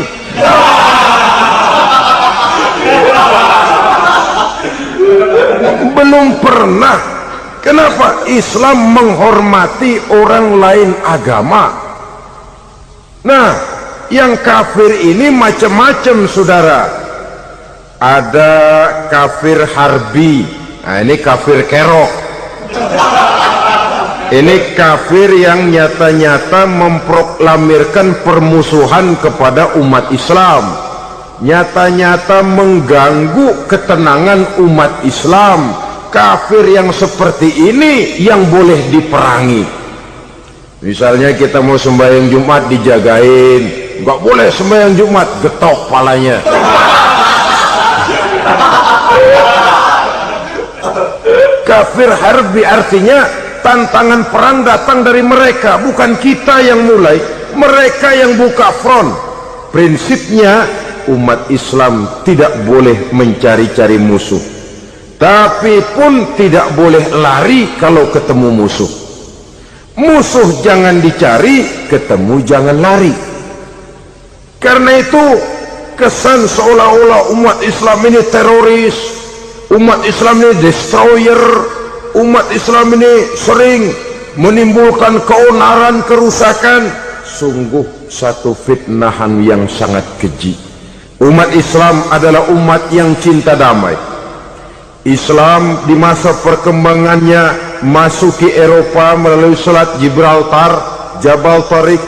Belum pernah. Kenapa? Islam menghormati orang lain agama. Nah, yang kafir ini macam-macam, saudara. Ada kafir harbi. Nah, ini kafir kerok. Ini kafir yang nyata-nyata memproklamirkan permusuhan kepada umat Islam, nyata-nyata mengganggu ketenangan umat Islam. Kafir yang seperti ini yang boleh diperangi. Misalnya kita mau sembahyang Jumat dijagain, nggak boleh sembahyang Jumat, getok palanya. Kafir harbi artinya tantangan perang datang dari mereka, bukan kita yang mulai, mereka yang buka front. Prinsipnya umat Islam tidak boleh mencari-cari musuh, tapi pun tidak boleh lari kalau ketemu musuh. Musuh jangan dicari, ketemu jangan lari. Karena itu kesan seolah-olah umat Islam ini teroris, umat Islam ini destroyer, umat Islam ini sering menimbulkan keonaran, kerusakan. Sungguh satu fitnahan yang sangat keji. Umat Islam adalah umat yang cinta damai. Islam di masa perkembangannya masuki Eropa melalui Selat Gibraltar, Jabal Tariq,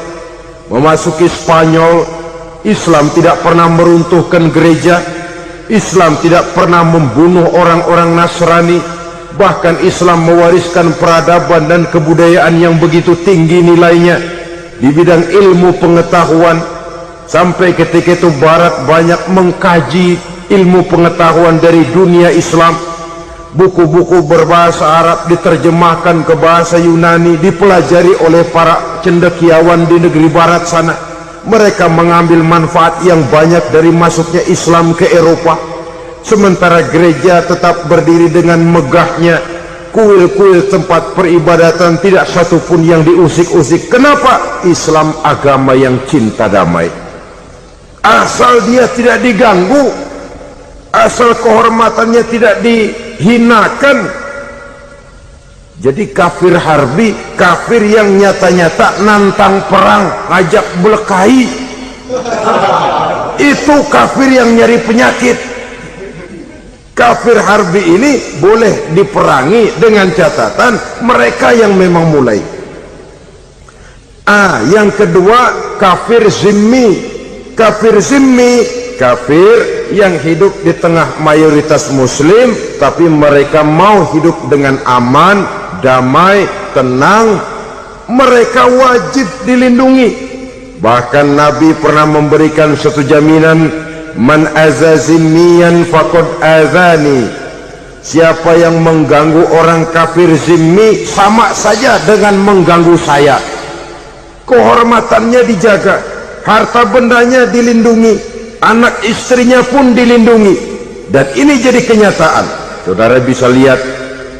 memasuki Spanyol. Islam tidak pernah meruntuhkan gereja. Islam tidak pernah membunuh orang-orang Nasrani. Bahkan Islam mewariskan peradaban dan kebudayaan yang begitu tinggi nilainya di bidang ilmu pengetahuan. Sampai ketika itu Barat banyak mengkaji ilmu pengetahuan dari dunia Islam. Buku-buku berbahasa Arab diterjemahkan ke bahasa Yunani, dipelajari oleh para cendekiawan di negeri Barat sana. Mereka mengambil manfaat yang banyak dari masuknya Islam ke Eropa. Sementara gereja tetap berdiri dengan megahnya. Kuil-kuil tempat peribadatan tidak satupun yang diusik-usik. Kenapa? Islam agama yang cinta damai. Asal dia tidak diganggu, asal kehormatannya tidak dihinakan. Jadi kafir harbi, kafir yang nyata-nyata nantang perang, ngajak berkelahi. Itu kafir yang nyari penyakit. Kafir harbi ini boleh diperangi dengan catatan mereka yang memang mulai. Yang kedua kafir zimmi. Kafir zimmi, kafir yang hidup di tengah mayoritas muslim tapi mereka mau hidup dengan aman, damai, tenang. Mereka wajib dilindungi. Bahkan Nabi pernah memberikan satu jaminan, man azazimiyan faqad azani. Siapa yang mengganggu orang kafir zimmi sama saja dengan mengganggu saya. Kehormatannya dijaga, harta bendanya dilindungi, anak istrinya pun dilindungi. Dan ini jadi kenyataan. Saudara bisa lihat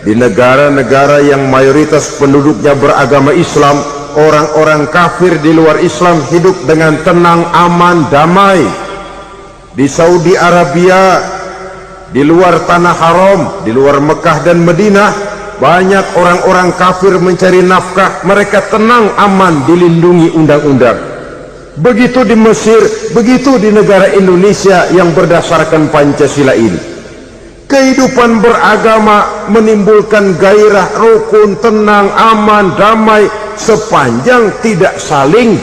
di negara-negara yang mayoritas penduduknya beragama Islam, orang-orang kafir di luar Islam hidup dengan tenang, aman, damai. Di Saudi Arabia, di luar tanah haram, di luar Mekah dan Madinah, banyak orang-orang kafir mencari nafkah. Mereka tenang, aman, dilindungi undang-undang. Begitu di Mesir, begitu di negara Indonesia yang berdasarkan Pancasila ini. Kehidupan beragama menimbulkan gairah, rukun, tenang, aman, damai, sepanjang tidak saling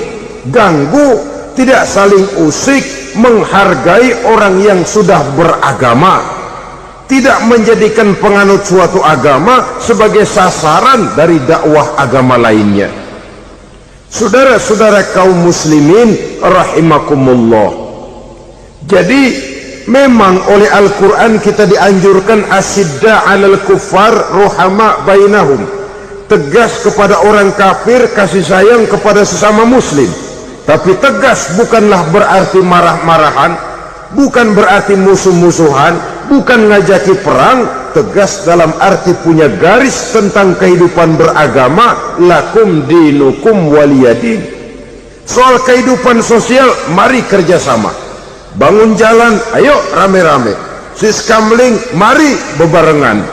ganggu, tidak saling usik, menghargai orang yang sudah beragama, tidak menjadikan penganut suatu agama sebagai sasaran dari dakwah agama lainnya. Saudara-saudara kaum muslimin rahimakumullah. Jadi memang oleh Al-Quran kita dianjurkan asidda 'alal kuffar ruhama bainahum, tegas kepada orang kafir, kasih sayang kepada sesama muslim. Tapi tegas bukanlah berarti marah-marahan, bukan berarti musuh-musuhan, bukan ngajaki perang. Tegas dalam arti punya garis tentang kehidupan beragama, lakum dinukum waliyadin. Soal kehidupan sosial, mari kerjasama. Bangun jalan, ayo rame-rame. Siskamling, mari bebarengan.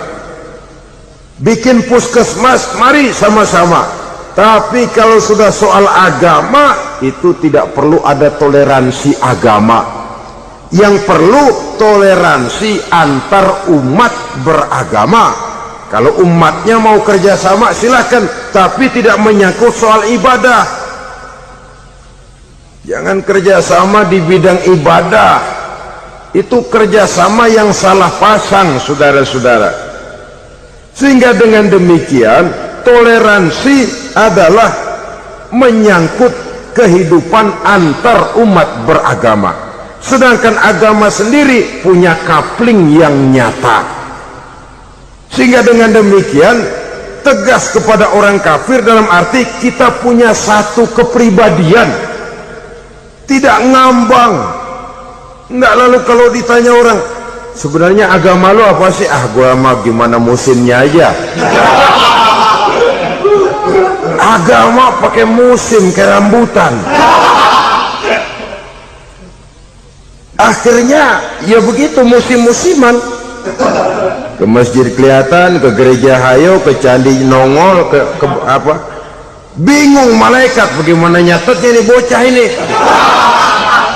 Bikin puskesmas, mari sama-sama. Tapi kalau sudah soal agama, itu tidak perlu ada toleransi agama. Yang perlu toleransi antar umat beragama. Kalau umatnya mau kerjasama silakan, tapi tidak menyangkut soal ibadah. Jangan kerjasama di bidang ibadah. Itu kerjasama yang salah pasang, saudara-saudara. Sehingga dengan demikian toleransi adalah menyangkut kehidupan antar umat beragama, sedangkan agama sendiri punya coupling yang nyata. Sehingga dengan demikian tegas kepada orang kafir dalam arti kita punya satu kepribadian, tidak ngambang. Enggak, lalu kalau ditanya orang, sebenarnya agama lo apa sih? Ah, gua mah gimana musimnya aja. Agama pakai musim kayak rambutan. Akhirnya ya begitu, musim-musiman. Ke masjid kelihatan, ke gereja hayo, ke candi nongol, ke apa? Bingung malaikat bagaimana nyatetnya nih bocah ini.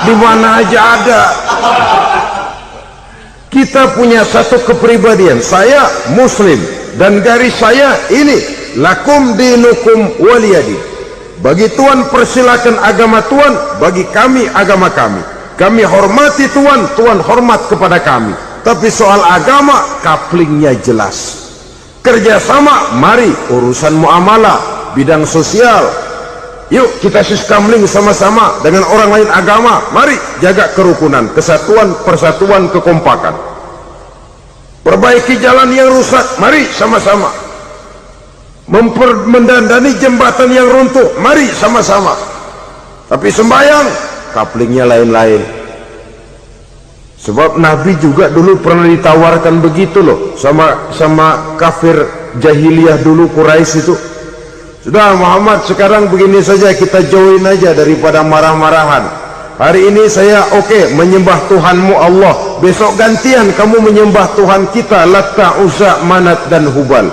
Di mana aja ada. Kita punya satu kepribadian. Saya muslim dan garis saya ini, lakum dinukum waliyadi. Bagi Tuhan persilakan agama Tuhan, bagi kami agama kami. Kami hormati Tuhan, Tuhan hormat kepada kami. Tapi soal agama, couplingnya jelas. Kerjasama, mari urusan muamalah, bidang sosial. Yuk kita siskamling sama-sama dengan orang lain agama. Mari jaga kerukunan, kesatuan, persatuan, kekompakan. Perbaiki jalan yang rusak, mari sama-sama. Mendandani jembatan yang runtuh, mari sama-sama. Tapi sembahyang, couplingnya lain-lain. Sebab Nabi juga dulu pernah ditawarkan begitu loh sama kafir jahiliyah dulu, Quraisy itu. Sudah Muhammad, sekarang begini saja, kita join aja daripada marah-marahan. Hari ini saya oke menyembah Tuhanmu Allah, besok gantian kamu menyembah Tuhan kita Latta, Uzza, Manat dan Hubal.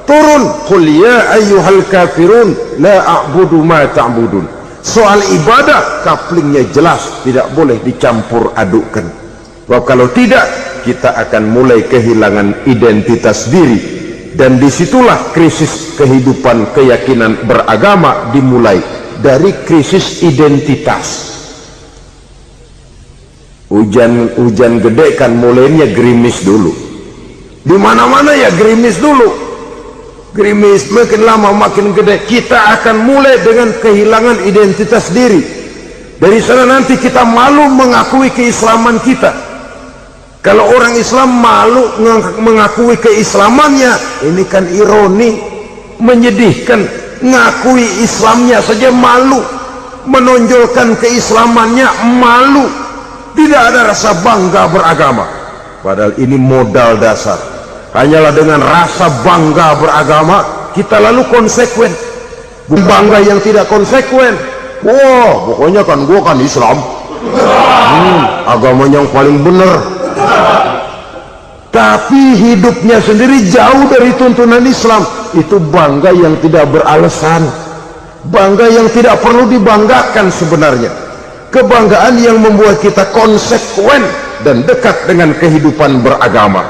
Turun, qul ya ayyuhal kafirun la a'budu ma ta'budun. Soal ibadah couplingnya jelas, tidak boleh dicampur adukkan. Sebab kalau tidak, kita akan mulai kehilangan identitas diri, dan disitulah krisis kehidupan keyakinan beragama dimulai, dari krisis identitas. Hujan gede kan mulainya gerimis dulu, di mana-mana ya gerimis dulu. Gerimis makin lama makin gede, kita akan mulai dengan kehilangan identitas diri. Dari sana nanti kita malu mengakui keislaman kita. Kalau orang Islam malu mengakui keislamannya, ini kan ironi, menyedihkan. Ngakui Islamnya saja malu, menonjolkan keislamannya malu, tidak ada rasa bangga beragama. Padahal ini modal dasar. Hanyalah dengan rasa bangga beragama kita lalu konsekuen. Bangga yang tidak konsekuen, wah pokoknya kan gua kan Islam, agamanya yang paling benar, tapi hidupnya sendiri jauh dari tuntunan Islam. Itu bangga yang tidak beralasan, bangga yang tidak perlu dibanggakan sebenarnya. Kebanggaan yang membuat kita konsekuen dan dekat dengan kehidupan beragama.